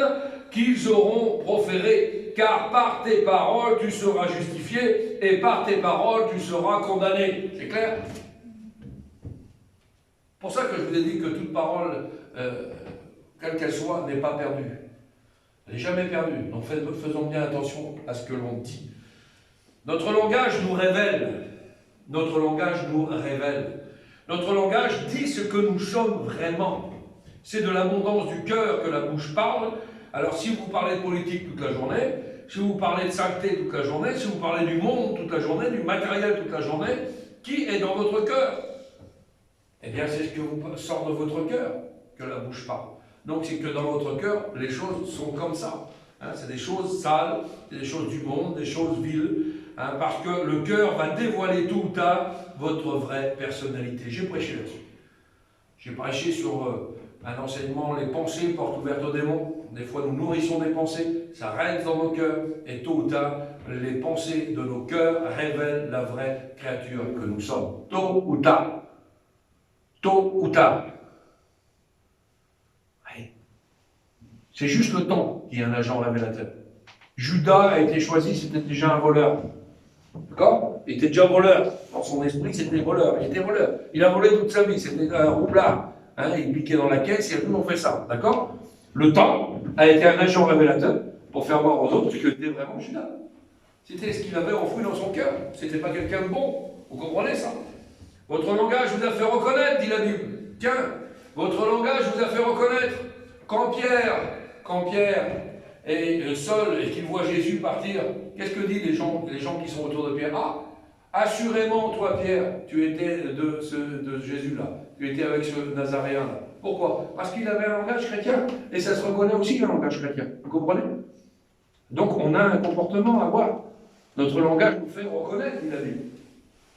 qu'ils auront proférée. Car par tes paroles, tu seras justifié, et par tes paroles, tu seras condamné. C'est clair? C'est pour ça que je vous ai dit que toute parole, quelle qu'elle soit, n'est pas perdue. Elle n'est jamais perdue. Donc faisons bien attention à ce que l'on dit. Notre langage nous révèle. Notre langage nous révèle. Notre langage dit ce que nous sommes vraiment. C'est de l'abondance du cœur que la bouche parle. Alors si vous parlez de politique toute la journée, si vous parlez de sainteté toute la journée, si vous parlez du monde toute la journée, du matériel toute la journée, qui est dans votre cœur? Eh bien c'est ce que vous sort de votre cœur que la bouche parle. Donc c'est que dans votre cœur, les choses sont comme ça. Hein, c'est des choses sales, c'est des choses du monde, des choses viles, hein, parce que le cœur va dévoiler tôt ou tard votre vraie personnalité. J'ai prêché là-dessus. J'ai prêché sur un enseignement, les pensées portent ouvertes aux démons. Des fois, nous nourrissons des pensées, ça reste dans nos cœurs, et tôt ou tard, les pensées de nos cœurs révèlent la vraie créature que nous sommes. Tôt ou tard. Tôt ou tard. Oui. C'est juste le temps qui est un agent révélateur. Judas a été choisi, c'était déjà un voleur. D'accord? Il était déjà voleur. Dans son esprit, c'était voleur. Il était voleur. Il a volé toute sa vie, c'était un roublard. Hein, il piquait dans la caisse, et nous on fait ça. D'accord? Le temps a été un agent révélateur pour faire voir aux autres ce qu'était vraiment Judas. C'était ce qu'il avait enfoui dans son cœur. C'était pas quelqu'un de bon. Vous comprenez ça? Votre langage vous a fait reconnaître, dit la Bible. Tiens, votre langage vous a fait reconnaître. Quand Pierre est seul et qu'il voit Jésus partir, qu'est-ce que disent les gens qui sont autour de Pierre? Ah, assurément, toi Pierre, tu étais de Jésus-là. Tu étais avec ce Nazaréen-là. Pourquoi? Parce qu'il avait un langage chrétien. Et ça se reconnaît aussi, un langage chrétien. Vous comprenez? Donc, on a un comportement à avoir. Notre langage nous fait reconnaître, dit la Bible.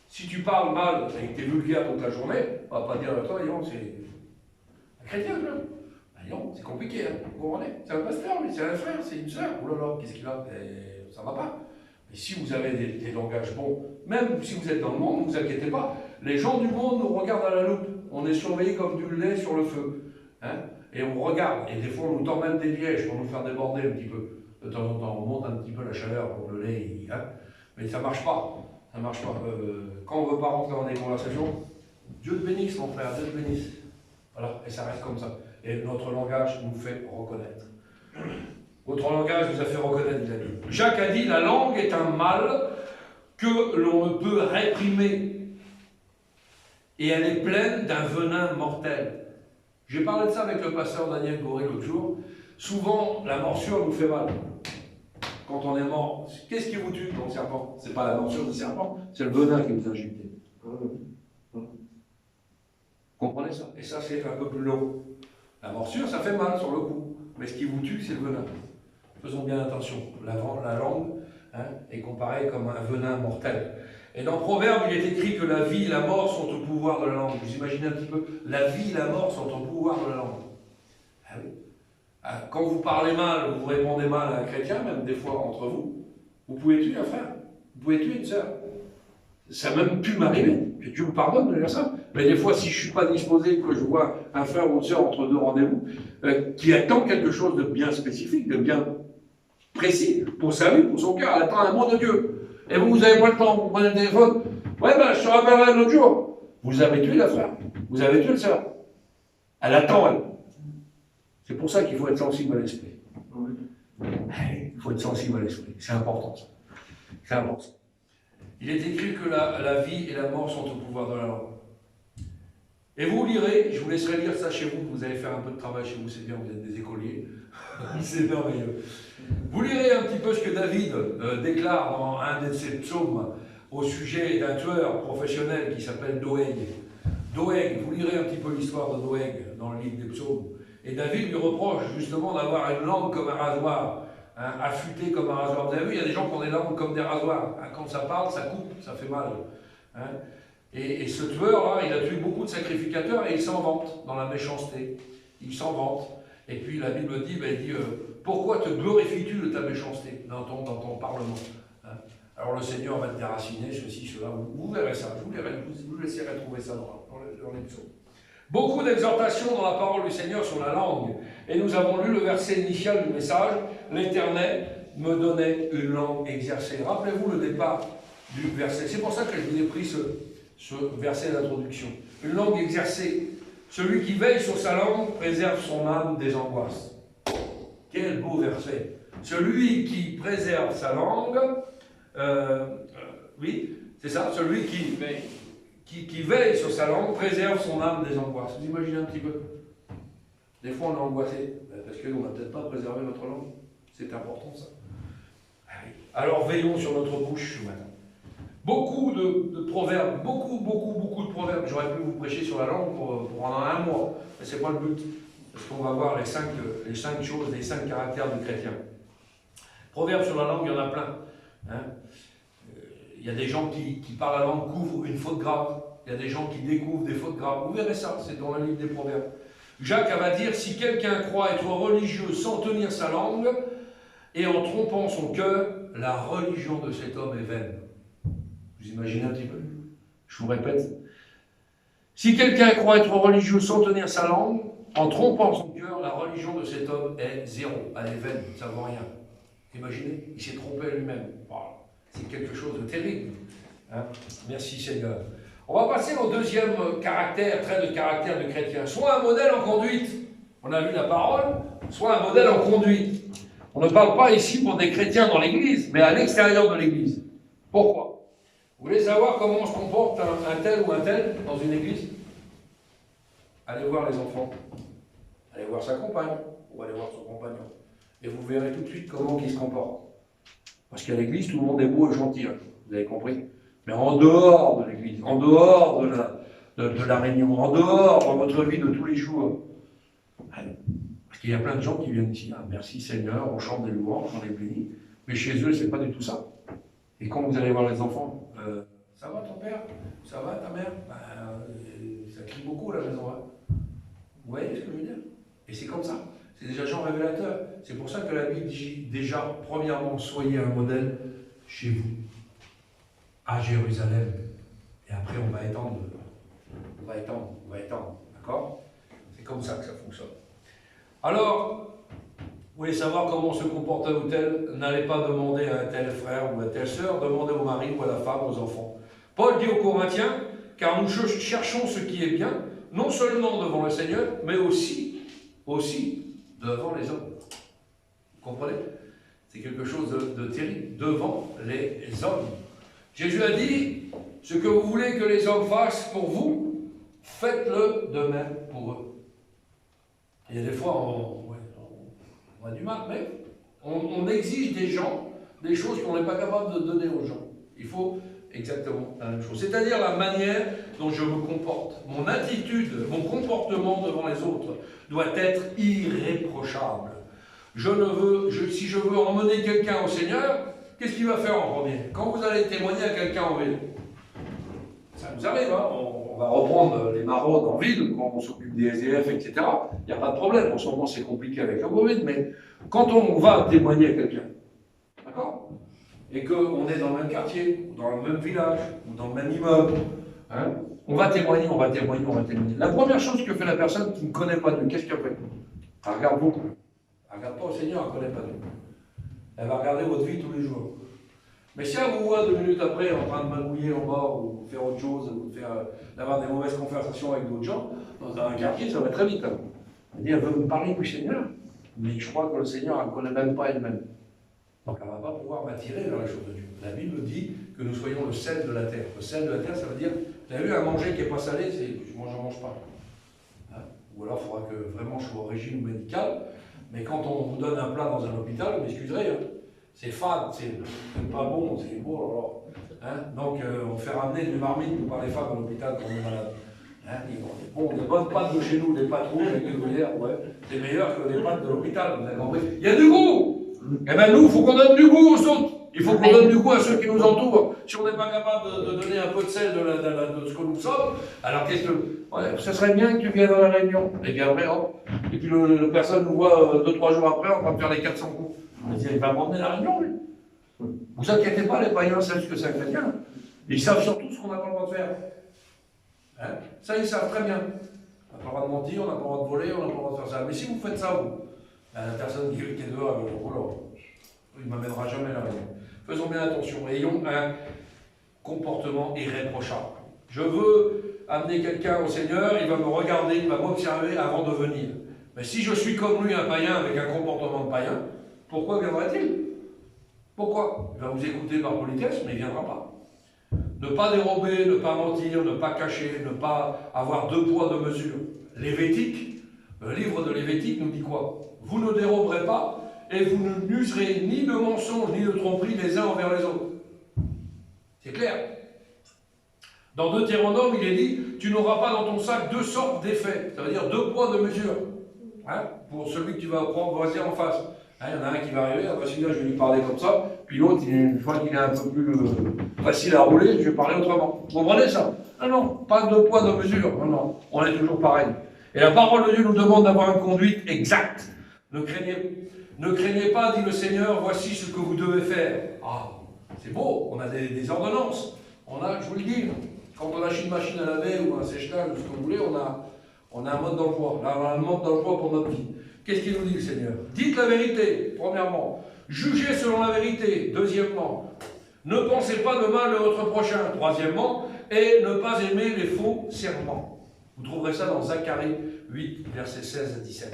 Si tu parles mal et que tu es vulgaire toute la journée, on ne va pas dire à toi, c'est un chrétien, tu vois. Non, c'est compliqué, hein. Vous comprenez? C'est un pasteur, mais c'est un frère, c'est une sœur. Oh là là, qu'est-ce qu'il a? Ça ne va pas. Mais si vous avez des langages bons, même si vous êtes dans le monde, ne vous inquiétez pas, les gens du monde nous regardent à la loupe. On est surveillés comme du lait sur le feu. Hein, et on regarde. Et des fois, on nous tend même des lièges pour nous faire déborder un petit peu. De temps en temps, on monte un petit peu la chaleur pour le lait. Hein, mais ça ne marche pas. Ça marche pas. Quand on ne veut pas rentrer dans des conversations, Dieu te bénisse, mon frère, Dieu te bénisse. Voilà, et ça reste comme ça. Et notre langage nous fait reconnaître. Votre langage vous a fait reconnaître, dit la Bible. Jacques a dit, la langue est un mal que l'on ne peut réprimer. Et elle est pleine d'un venin mortel. J'ai parlé de ça avec le pasteur Daniel Goré l'autre jour. Souvent, la morsure nous fait mal. Quand on est mort, qu'est-ce qui vous tue dans le serpent? C'est pas la morsure du serpent, c'est le venin qui vous a injecté. Vous comprenez ça? Et ça, c'est un peu plus long. La morsure, ça fait mal sur le coup. Mais ce qui vous tue, c'est le venin. Faisons bien attention. La langue est comparée comme un venin mortel. Et dans Proverbe, il est écrit que la vie et la mort sont au pouvoir de la langue. Vous imaginez un petit peu? La vie et la mort sont au pouvoir de la langue. Ah oui. Quand vous parlez mal, vous répondez mal à un chrétien, même des fois entre vous, vous pouvez tuer un frère. Vous pouvez tuer une sœur. Ça a même pu m'arriver. Que Dieu vous pardonne de dire ça. Mais des fois, si je ne suis pas disposé, que je vois un frère ou une sœur entre deux rendez-vous, qui attend quelque chose de bien spécifique, de bien précis, pour sa vie, pour son cœur, elle attend un mot de Dieu. Et vous n'avez pas le temps, vous prenez le téléphone. Ouais, ben, je te rappellerai un autre jour. Vous avez tué la frère. Vous avez tué le sœur. Elle attend, elle. C'est pour ça qu'il faut être sensible à l'esprit. Il faut être sensible à l'esprit. C'est important, ça. C'est important. Il est écrit que la vie et la mort sont au pouvoir de la langue. Et vous lirez, je vous laisserai lire ça chez vous, vous allez faire un peu de travail chez vous, c'est bien, vous êtes des écoliers. C'est merveilleux. Vous lirez un petit peu ce que David déclare dans un de ses psaumes au sujet d'un tueur professionnel qui s'appelle Doeg. Doeg, vous lirez un petit peu l'histoire de Doeg dans le livre des psaumes. Et David lui reproche justement d'avoir une langue comme un rasoir, affûtée comme un rasoir. Vous avez vu, il y a des gens qui ont des langues comme des rasoirs. Quand ça parle, ça coupe, ça fait mal. Et ce tueur-là, il a tué beaucoup de sacrificateurs et il s'en vante dans la méchanceté. Il s'en vante. Et puis la Bible dit, pourquoi te glorifies-tu de ta méchanceté dans ton parlement, hein? Alors le Seigneur va te déraciner, ceci, cela, vous verrez ça, vous laisserez trouver ça dans les psaumes. Beaucoup d'exhortations dans la parole du Seigneur sur la langue. Et nous avons lu le verset initial du message, l'Éternel me donnait une langue exercée. Rappelez-vous le départ du verset. C'est pour ça que je vous ai pris ce verset d'introduction. Une langue exercée. Celui qui veille sur sa langue préserve son âme des angoisses. Quel beau verset. Celui qui préserve sa langue, oui, c'est ça, celui qui veille sur sa langue préserve son âme des angoisses. Vous imaginez un petit peu? Des fois on est angoissé, parce que nous, on n'a peut-être pas préservé notre langue. C'est important ça. Alors veillons sur notre bouche ce matin. Beaucoup de proverbes, beaucoup de proverbes. J'aurais pu vous prêcher sur la langue pour pendant un mois, mais ce n'est pas le but. Parce qu'on va voir les cinq choses, les 5 caractères du chrétien. Proverbes sur la langue, il y en a plein. Hein? Il y a des gens qui, par la langue, couvrent une faute grave. Il y a des gens qui découvrent des fautes graves. Vous verrez ça, c'est dans le livre des Proverbes. Jacques va dire, si quelqu'un croit être religieux sans tenir sa langue, et en trompant son cœur, la religion de cet homme est vaine. Vous imaginez un petit peu? Je vous répète. Si quelqu'un croit être religieux sans tenir sa langue, en trompant son cœur, la religion de cet homme est zéro. Elle est vaine, ça ne vaut rien. Imaginez, il s'est trompé lui-même. Voilà. C'est quelque chose de terrible. Hein? Merci Seigneur. On va passer au deuxième caractère, trait de caractère du chrétien. Soit un modèle en conduite. On a vu la parole, soit un modèle en conduite. On ne parle pas ici pour des chrétiens dans l'église, mais à l'extérieur de l'église. Pourquoi? Vous voulez savoir comment on se comporte un tel ou un tel dans une église? Allez voir les enfants. Allez voir sa compagne, ou allez voir son compagnon. Et vous verrez tout de suite comment il se comporte. Parce qu'à l'église, tout le monde est beau et gentil. Hein. Vous avez compris? Mais en dehors de l'église, en dehors de la réunion, en dehors de votre vie de tous les jours. Parce qu'il y a plein de gens qui viennent ici. Ah, merci Seigneur, on chante des louanges, on est bénis. Mais chez eux, c'est pas du tout ça. Et quand vous allez voir les enfants, ça va ton père? Ça va ta mère? Ça crie beaucoup à la maison. Hein. Vous voyez ce que je veux dire? Et c'est comme ça. C'est des agents révélateurs. C'est pour ça que la Bible dit déjà, premièrement, soyez un modèle chez vous, à Jérusalem. Et après, on va étendre. D'accord? C'est comme ça que ça fonctionne. Alors, vous voulez savoir comment se comporte un ou tel? N'allez pas demander à un tel frère ou à telle sœur, demandez au mari ou à la femme, aux enfants. Paul dit aux Corinthiens, car nous cherchons ce qui est bien, non seulement devant le Seigneur, mais aussi devant les hommes. Vous comprenez? C'est quelque chose de terrible, devant les hommes. Jésus a dit, ce que vous voulez que les hommes fassent pour vous, faites-le de même pour eux. Il y a des fois, on a du mal, mais on exige des gens des choses qu'on n'est pas capable de donner aux gens. Il faut exactement la même chose. C'est-à-dire la manière dont je me comporte. Mon attitude, mon comportement devant les autres doit être irréprochable. Si je veux emmener quelqu'un au Seigneur, qu'est-ce qu'il va faire en premier? Quand vous allez témoigner à quelqu'un en ville, ça nous arrive, hein, on va reprendre les maraudes en ville, quand on s'occupe des SDF, etc. Il n'y a pas de problème, en ce moment c'est compliqué avec le Covid, mais quand on va témoigner à quelqu'un, d'accord? Et qu'on est dans le même quartier, ou dans le même village, ou dans le même immeuble, hein, on va témoigner. La première chose que fait la personne qui ne connaît pas Dieu, qu'est-ce qu'elle fait? Elle regarde beaucoup. Elle ne regarde pas au Seigneur, elle ne connaît pas Dieu. Elle va regarder votre vie tous les jours. Mais si elle vous voit 2 minutes après en train de magouiller en bas, ou faire autre chose, ou d'avoir des mauvaises conversations avec d'autres gens, dans un quartier, ça va très vite. Hein. Elle dit, elle veut me parler du Seigneur, mais je crois que le Seigneur, elle ne connaît même pas elle-même. Donc elle ne va pas pouvoir m'attirer vers les choses de Dieu. La Bible dit que nous soyons le sel de la terre. Le sel de la terre, ça veut dire, vous avez vu, à manger qui n'est pas salé, c'est je mange pas. Hein? Ou alors il faudra que vraiment je sois au régime médical, mais quand on vous donne un plat dans un hôpital, vous m'excuserez, hein, c'est fade, c'est pas bon, c'est beau alors. Hein? Donc on fait ramener des marmites par les femmes à l'hôpital quand on est malade. Hein? Bon, des bonnes pâtes de chez nous, des pâtes rouges avec des gruyères, ouais, c'est meilleur que les pâtes de l'hôpital, vous avez compris. Il y a du goût! Eh bien nous, il faut qu'on donne du goût aux autres. Il faut qu'on donne du goût à ceux qui nous entourent. Si on n'est pas capable de donner un peu de sel de ce que nous sommes, alors qu'est-ce que... Ouais, ce serait bien que tu viennes dans la réunion. Et bien après, hop. Et puis le personne nous voit 2-3 jours après, on va faire les 400 coups. On va dire, il va m'emmener à la réunion, lui. Vous inquiétez pas, les païens savent ce que c'est un chrétien. Ils savent surtout ce qu'on n'a pas le droit de faire. Hein? Ça, ils savent très bien. On n'a pas le droit de mentir, on n'a pas le droit de voler, on n'a pas le droit de faire ça. Mais si vous faites ça, vous, la personne qui est dehors, il ne m'amènera jamais à la réunion. Faisons bien attention, ayons un comportement irréprochable. Je veux amener quelqu'un au Seigneur, il va me regarder, il va m'observer avant de venir. Mais si je suis comme lui, un païen avec un comportement de païen, pourquoi viendra-t-il? Pourquoi? Il va vous écouter par politesse, mais il ne viendra pas. Ne pas dérober, ne pas mentir, ne pas cacher, ne pas avoir deux poids, deux mesures. Lévitique, le livre de Lévitique nous dit quoi? Vous ne déroberez pas et vous n'userez ni de mensonges ni de tromperies les uns envers les autres. C'est clair. Dans Deutéronome, il est dit, tu n'auras pas dans ton sac deux sortes d'effets, ça veut dire deux poids, deux mesures. Hein, pour celui que tu vas prendre, vas-y en face. Hein, il y en a un qui va arriver, après celui-là je vais lui parler comme ça, puis l'autre, une fois qu'il est un peu plus facile à rouler, je vais parler autrement. Vous comprenez ça? Non, non, pas deux poids, deux mesures. Non, non, on est toujours pareil. Et la parole de Dieu nous demande d'avoir une conduite exacte. Ne craignez pas, dit le Seigneur, voici ce que vous devez faire. Ah, c'est beau, on a des ordonnances. On a, je vous le dis, quand on achète une machine à laver ou un sèche-linge, ou ce que vous voulez, on a un mode d'emploi. Là, on a un mode d'emploi pour notre vie. Qu'est-ce qu'il nous dit, le Seigneur? Dites la vérité, premièrement. Jugez selon la vérité, deuxièmement. Ne pensez pas de mal de votre prochain, troisièmement. Et ne pas aimer les faux serments. Vous trouverez ça dans Zacharie 8, versets 16 à 17.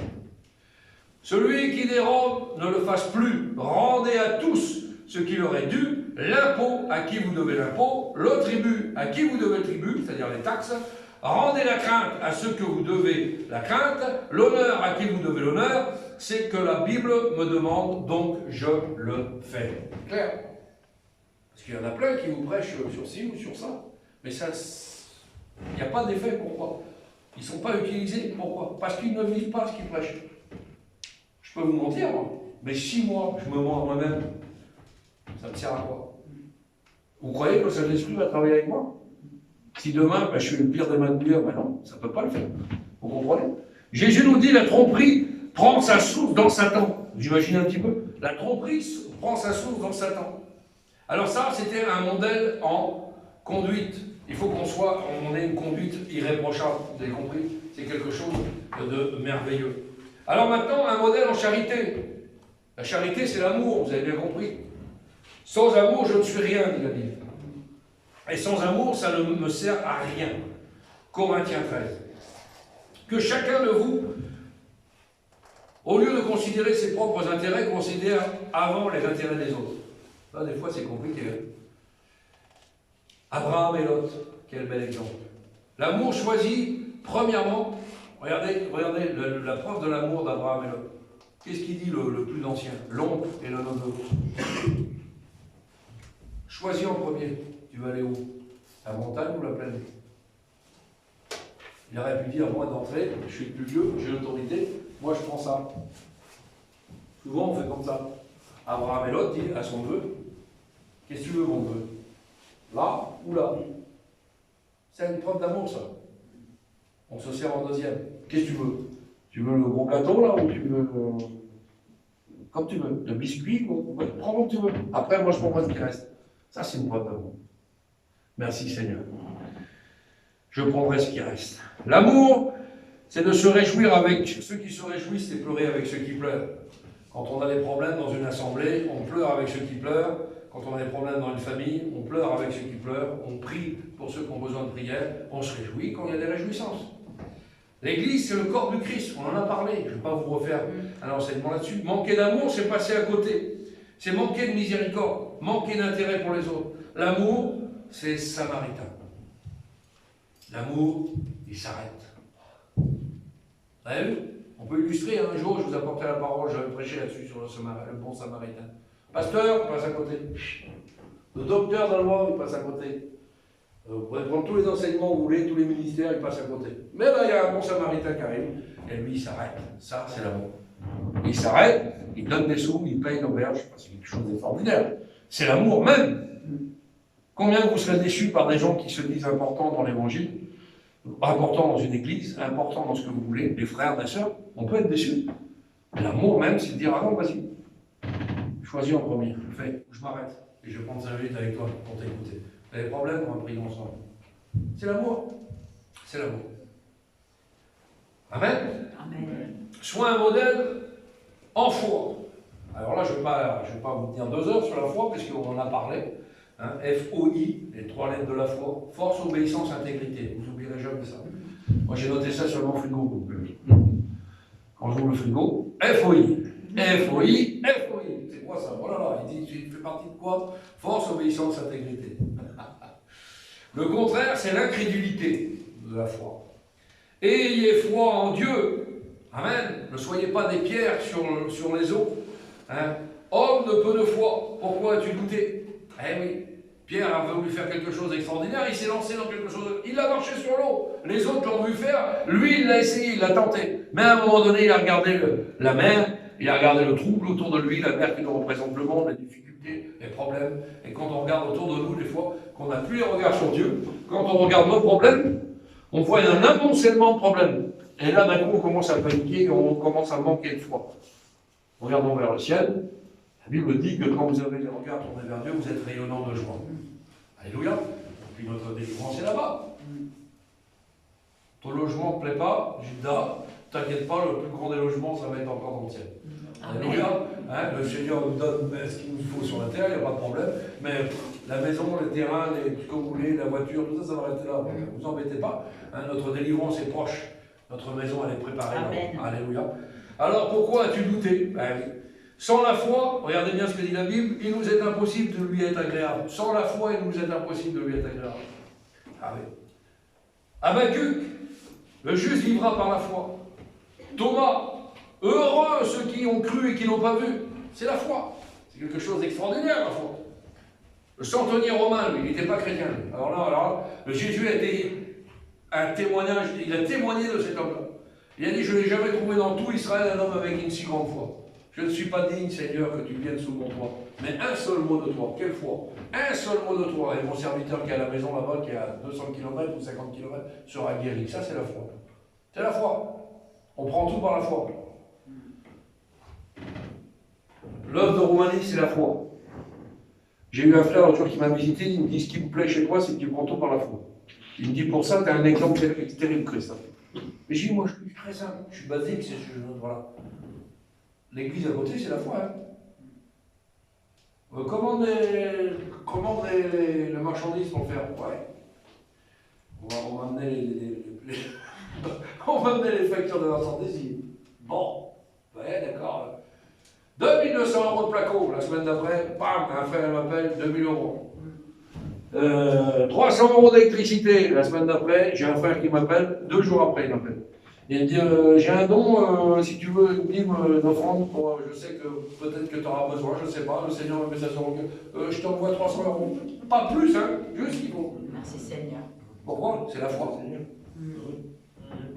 Celui qui dérobe ne le fasse plus. Rendez à tous ce qui leur est dû, l'impôt à qui vous devez l'impôt, le tribut à qui vous devez le tribut, c'est-à-dire les taxes. Rendez la crainte à ceux que vous devez la crainte, l'honneur à qui vous devez l'honneur. C'est que la Bible me demande, donc je le fais. Clair? Parce qu'il y en a plein qui vous prêchent sur ci ou sur ça. Mais ça, il n'y a pas d'effet. Pourquoi? Ils ne sont pas utilisés. Pourquoi? Parce qu'ils ne vivent pas ce qu'ils prêchent. Je peux vous mentir, moi. Mais si moi, je me mens à moi-même, ça me sert à quoi? Vous croyez que le Saint-Esprit va travailler avec moi? Si demain, je suis le pire des manipuleurs, ben non, ça ne peut pas le faire. Vous comprenez? Jésus nous dit, la tromperie prend sa source dans Satan. Vous imaginez un petit peu? La tromperie prend sa source dans Satan. Alors ça, c'était un modèle en conduite. Il faut on ait une conduite irréprochable. Vous avez compris? C'est quelque chose de merveilleux. Alors maintenant, un modèle en charité. La charité, c'est l'amour, vous avez bien compris. Sans amour, je ne suis rien, dit la Bible. Et sans amour, ça ne me sert à rien. Corinthiens 13. Que chacun de vous, au lieu de considérer ses propres intérêts, considère avant les intérêts des autres. Là, des fois, c'est compliqué. Hein? Abraham et Lot, quel bel exemple. L'amour choisit, premièrement, regardez la preuve de l'amour d'Abraham et Lot. Qu'est-ce qu'il dit le plus ancien? L'oncle et le neveu. Choisis en premier. Tu vas aller où? La montagne ou la plaine? Il aurait pu dire, moi d'entrée, je suis le plus vieux, j'ai l'autorité, moi je prends ça. Souvent on fait comme ça. Abraham et Lot dit à son neveu, qu'est-ce que tu veux mon neveu? Là ou là? C'est une preuve d'amour ça. On se sert en deuxième. Qu'est-ce que tu veux? Tu veux le gros gâteau là ou tu veux comme tu veux, le biscuit, prends comme tu veux. Après moi je prends ce qui reste. Ça c'est une preuve d'amour. Merci Seigneur. Je prendrai ce qui reste. L'amour, c'est de se réjouir avec ceux qui se réjouissent et pleurer avec ceux qui pleurent. Quand on a des problèmes dans une assemblée, on pleure avec ceux qui pleurent. Quand on a des problèmes dans une famille, on pleure avec ceux qui pleurent. On prie pour ceux qui ont besoin de prière. On se réjouit quand il y a des réjouissances. L'Église, c'est le corps du Christ. On en a parlé. Je ne vais pas vous refaire un enseignement là-dessus. Manquer d'amour, c'est passer à côté. C'est manquer de miséricorde. Manquer d'intérêt pour les autres. L'amour, c'est samaritain. L'amour, il s'arrête. Vous avez vu? On peut illustrer. Un jour, je vous apportais la parole, j'avais prêché là-dessus sur le bon samaritain. Pasteur, il passe à côté. Le docteur dans le monde, il passe à côté. Vous pouvez prendre tous les enseignements que vous voulez, tous les ministères, il passe à côté. Mais là, il y a un bon samaritain qui arrive, et lui, il s'arrête. Ça, c'est l'amour. Il s'arrête, il donne des sous, il paye l'auberge, c'est quelque chose d'extraordinaire. C'est l'amour même. Combien vous serez déçus par des gens qui se disent importants dans l'évangile, importants dans une église, importants dans ce que vous voulez, des frères, des sœurs, on peut être déçus. L'amour même, c'est de dire, ah non, vas-y, choisis en premier, je fais, je m'arrête, et je vais prendre 5 minutes avec toi pour t'écouter. T'as des problèmes, on va prier ensemble. C'est l'amour. C'est l'amour. Amen. Amen. Sois un modèle en foi. Alors là, je ne vais pas vous tenir 2 heures sur la foi, puisqu'on en a parlé. Hein, F-O-I, les 3 lettres de la foi. Force, obéissance, intégrité. Vous n'oublierez jamais ça. Moi, j'ai noté ça sur mon frigo. Donc, quand j'ouvre le frigo, F-O-I. F-O-I, F-O-I. C'est quoi ça? Voilà, il dit, tu fais partie de quoi? Force, obéissance, intégrité. Le contraire, c'est l'incrédulité de la foi. Ayez foi en Dieu. Amen. Ne soyez pas des pierres sur les eaux. Hein? Homme de peu de foi. Pourquoi as-tu douté? Eh oui, Pierre a voulu faire quelque chose d'extraordinaire, il s'est lancé dans quelque chose, il a marché sur l'eau. Les autres l'ont vu faire, lui il l'a essayé, il l'a tenté. Mais à un moment donné, il a regardé la mer, il a regardé le trouble autour de lui, la mer qui nous représente le monde, les difficultés, les problèmes. Et quand on regarde autour de nous, des fois, qu'on n'a plus les regards sur Dieu, quand on regarde nos problèmes, on voit un amoncellement de problèmes. Et là, d'un coup, on commence à paniquer, on commence à manquer de foi. Regardons vers le ciel. La Bible dit que quand vous avez les regards tournés vers Dieu, vous êtes rayonnant de joie. Alléluia. Et puis notre délivrance est là-bas. Ton logement ne te plaît pas, Judas, t'inquiète pas, le plus grand des logements, ça va être encore dans le ciel. Alléluia. Hein, le Seigneur nous donne ce qu'il nous faut sur la terre, il n'y a pas de problème. Mais la maison, les terrains, ce que vous voulez, la voiture, tout ça, ça va rester là. Ne vous embêtez pas. Hein, notre délivrance est proche. Notre maison, elle est préparée. Alléluia. Alors pourquoi as-tu douté? Sans la foi, regardez bien ce que dit la Bible, il nous est impossible de lui être agréable. Sans la foi, il nous est impossible de lui être agréable. Ah oui. Habakkuk, le juste vivra par la foi. Thomas, heureux ceux qui ont cru et qui n'ont pas vu. C'est la foi. C'est quelque chose d'extraordinaire, la foi. Le centenier romain, lui, il n'était pas chrétien. Alors là, Jésus a été un témoignage, il a témoigné de cet homme-là. Il a dit, je n'ai jamais trouvé dans tout Israël un homme avec une si grande foi. Je ne suis pas digne, Seigneur, que tu viennes sous mon toit. Mais un seul mot de toi. Quelle foi? Un seul mot de toi. Et mon serviteur qui est à la maison là-bas, qui est à 200 km ou 50 km, sera guéri. Ça, c'est la foi. C'est la foi. On prend tout par la foi. L'œuvre de Roumanie, c'est la foi. J'ai eu un frère l'autre jour qui m'a visité, il me dit, ce qui me plaît chez toi, c'est que tu prends tout par la foi. Il me dit, pour ça, tu as un exemple terrible, Christophe. Mais j'ai dit, moi, je suis très simple. Je suis basique, voilà. L'église à côté, c'est la foi. Hein. Commande les marchandises pour le faire. Ouais. On va amener on va amener les factures de marchandises. Bon. Ouais, d'accord. 2200 € de placo. La semaine d'après, bam, un frère m'appelle, 2000 €. 300 € d'électricité. La semaine d'après, j'ai un frère qui m'appelle, 2 jours après, il m'appelle. Il me dit, j'ai un don, si tu veux une Bible d'offrande, je sais que peut-être que tu auras besoin, je ne sais pas, le Seigneur me met ça sur le cœur, je t'envoie 300 €. Pas plus, hein, juste ce qu'il faut. Merci Seigneur. Pourquoi? C'est la foi, Seigneur.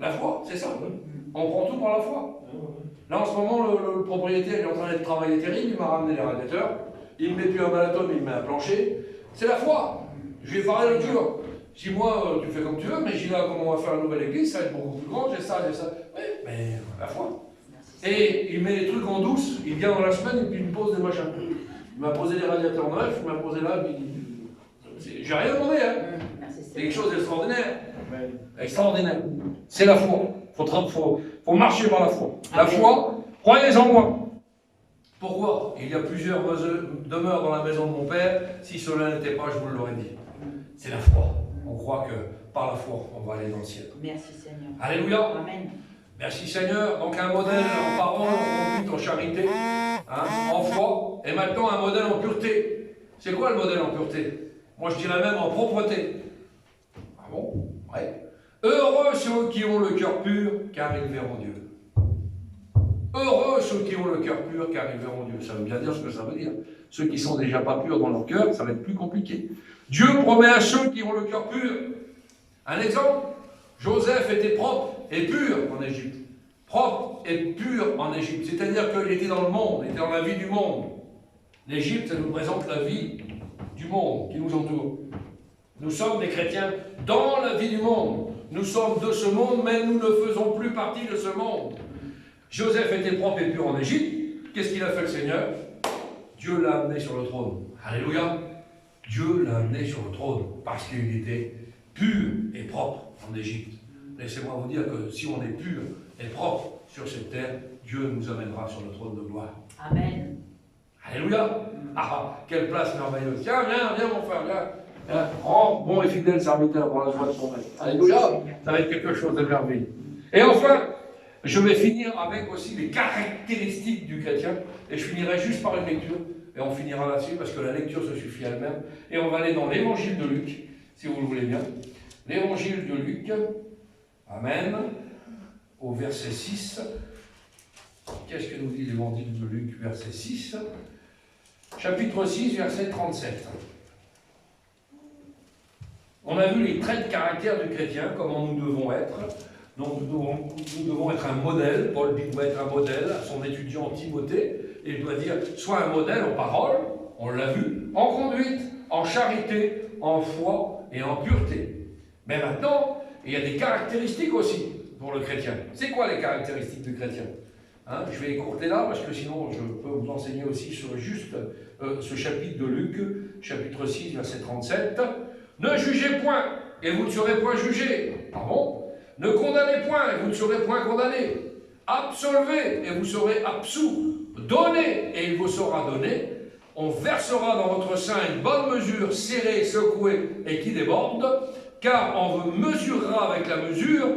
La foi, c'est ça. On prend tout par la foi. Là, en ce moment, le propriétaire est en train de travailler terrible, il m'a ramené les radiateurs, il ne met plus un balaton, il met un plancher. C'est la foi. Je lui ai parlé l'autre jour. Si moi, tu fais comme tu veux, mais j'ai là, comment on va faire une nouvelle église, ça va être beaucoup plus grand, j'ai ça. Oui, mais la foi. Et il met les trucs en douce, il vient dans la semaine et puis il me pose des machins. Il m'a posé des radiateurs neufs, il m'a posé là, puis j'ai rien demandé, hein. C'est quelque chose d'extraordinaire. Extraordinaire. C'est la foi. Faut marcher par la foi. La foi, croyez en moi. Pourquoi? Il y a plusieurs demeures dans la maison de mon père. Si cela n'était pas, je vous l'aurais dit. C'est la foi. On croit que par la foi, on va aller dans le ciel. Merci Seigneur. Alléluia. Amen. Merci Seigneur. Donc un modèle en parole, en conduite, en charité, hein, en foi. Et maintenant un modèle en pureté. C'est quoi le modèle en pureté? Moi je dirais même en propreté. Ah bon? Ouais. Heureux ceux qui ont le cœur pur, car ils verront Dieu. Heureux ceux qui ont le cœur pur, car ils verront Dieu. Ça veut bien dire ce que ça veut dire. Ceux qui sont déjà pas purs dans leur cœur, ça va être plus compliqué. Dieu promet à ceux qui ont le cœur pur. Un exemple, Joseph était propre et pur en Égypte. Propre et pur en Égypte. C'est-à-dire qu'il était dans le monde, il était dans la vie du monde. L'Égypte, ça nous présente la vie du monde qui nous entoure. Nous sommes des chrétiens dans la vie du monde. Nous sommes de ce monde, mais nous ne faisons plus partie de ce monde. Joseph était propre et pur en Égypte. Qu'est-ce qu'il a fait le Seigneur? Dieu l'a amené sur le trône. Alléluia. Dieu l'a amené sur le trône parce qu'il était pur et propre en Égypte. Laissez-moi vous dire que si on est pur et propre sur cette terre, Dieu nous amènera sur le trône de gloire. Amen. Alléluia. Ah, quelle place merveilleuse. Tiens, viens mon frère, viens. Oh, bon et fidèle serviteur pour la joie de son maître. Alléluia. Ça va être quelque chose de merveilleux. Et enfin, je vais finir avec aussi les caractéristiques du chrétien. Et je finirai juste par une lecture. Et on finira là-dessus parce que la lecture se suffit elle-même. Et on va aller dans l'évangile de Luc, si vous le voulez bien. L'évangile de Luc. Amen. Au verset 6. Qu'est-ce que nous dit l'évangile de Luc, verset 6? Chapitre 6, verset 37. On a vu les traits de caractère du chrétien, comment nous devons être. Donc nous devons être un modèle. Paul dit doit être un modèle à son étudiant Timothée. Et il doit dire, sois un modèle en parole, on l'a vu, en conduite, en charité, en foi et en pureté. Mais maintenant, il y a des caractéristiques aussi pour le chrétien. C'est quoi les caractéristiques du chrétien? Je vais écourter là, parce que sinon je peux vous enseigner aussi sur juste ce chapitre de Luc, chapitre 6, verset 37. Ne jugez point, et vous ne serez point jugés. Pardon. Ne condamnez point, et vous ne serez point condamnés. Absolvez, et vous serez absous. Donnez, et il vous sera donné. On versera dans votre sein une bonne mesure, serrée, secouée, et qui déborde, car on vous mesurera avec la mesure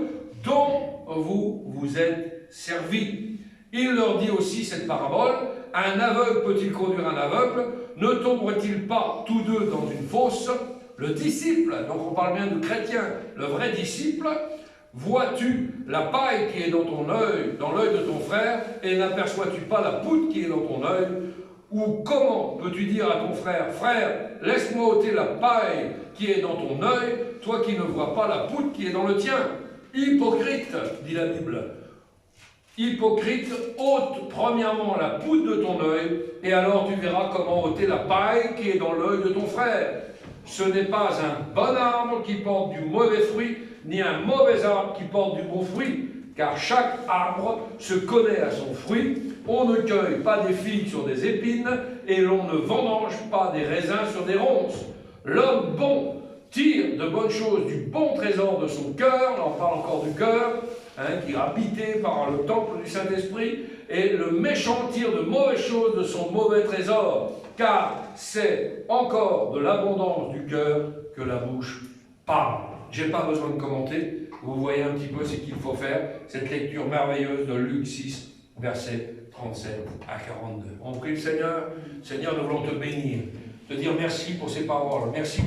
dont vous vous êtes servis. Il leur dit aussi cette parabole, un aveugle peut-il conduire un aveugle? Ne tomberaient-ils pas tous deux dans une fosse? Le disciple, donc on parle bien de chrétien, le vrai disciple, vois-tu la paille qui est dans ton œil, dans l'œil de ton frère, et n'aperçois-tu pas la poutre qui est dans ton œil? Ou comment peux-tu dire à ton frère, frère, laisse-moi ôter la paille qui est dans ton œil, toi qui ne vois pas la poutre qui est dans le tien? Hypocrite, dit la Bible. Hypocrite, ôte premièrement la poutre de ton œil, et alors tu verras comment ôter la paille qui est dans l'œil de ton frère. Ce n'est pas un bon arbre qui porte du mauvais fruit, ni un mauvais arbre qui porte du bon fruit, car chaque arbre se connaît à son fruit. On ne cueille pas des figues sur des épines, et l'on ne vendange pas des raisins sur des ronces. L'homme bon tire de bonnes choses du bon trésor de son cœur, on parle encore du cœur, qui est habité par le temple du Saint-Esprit, et le méchant tire de mauvaises choses de son mauvais trésor, car c'est encore de l'abondance du cœur que la bouche parle. Je n'ai pas besoin de commenter, vous voyez un petit peu ce qu'il faut faire, cette lecture merveilleuse de Luc 6, versets 37 à 42. On prie le Seigneur. Seigneur, nous voulons te bénir, te dire merci pour ces paroles, merci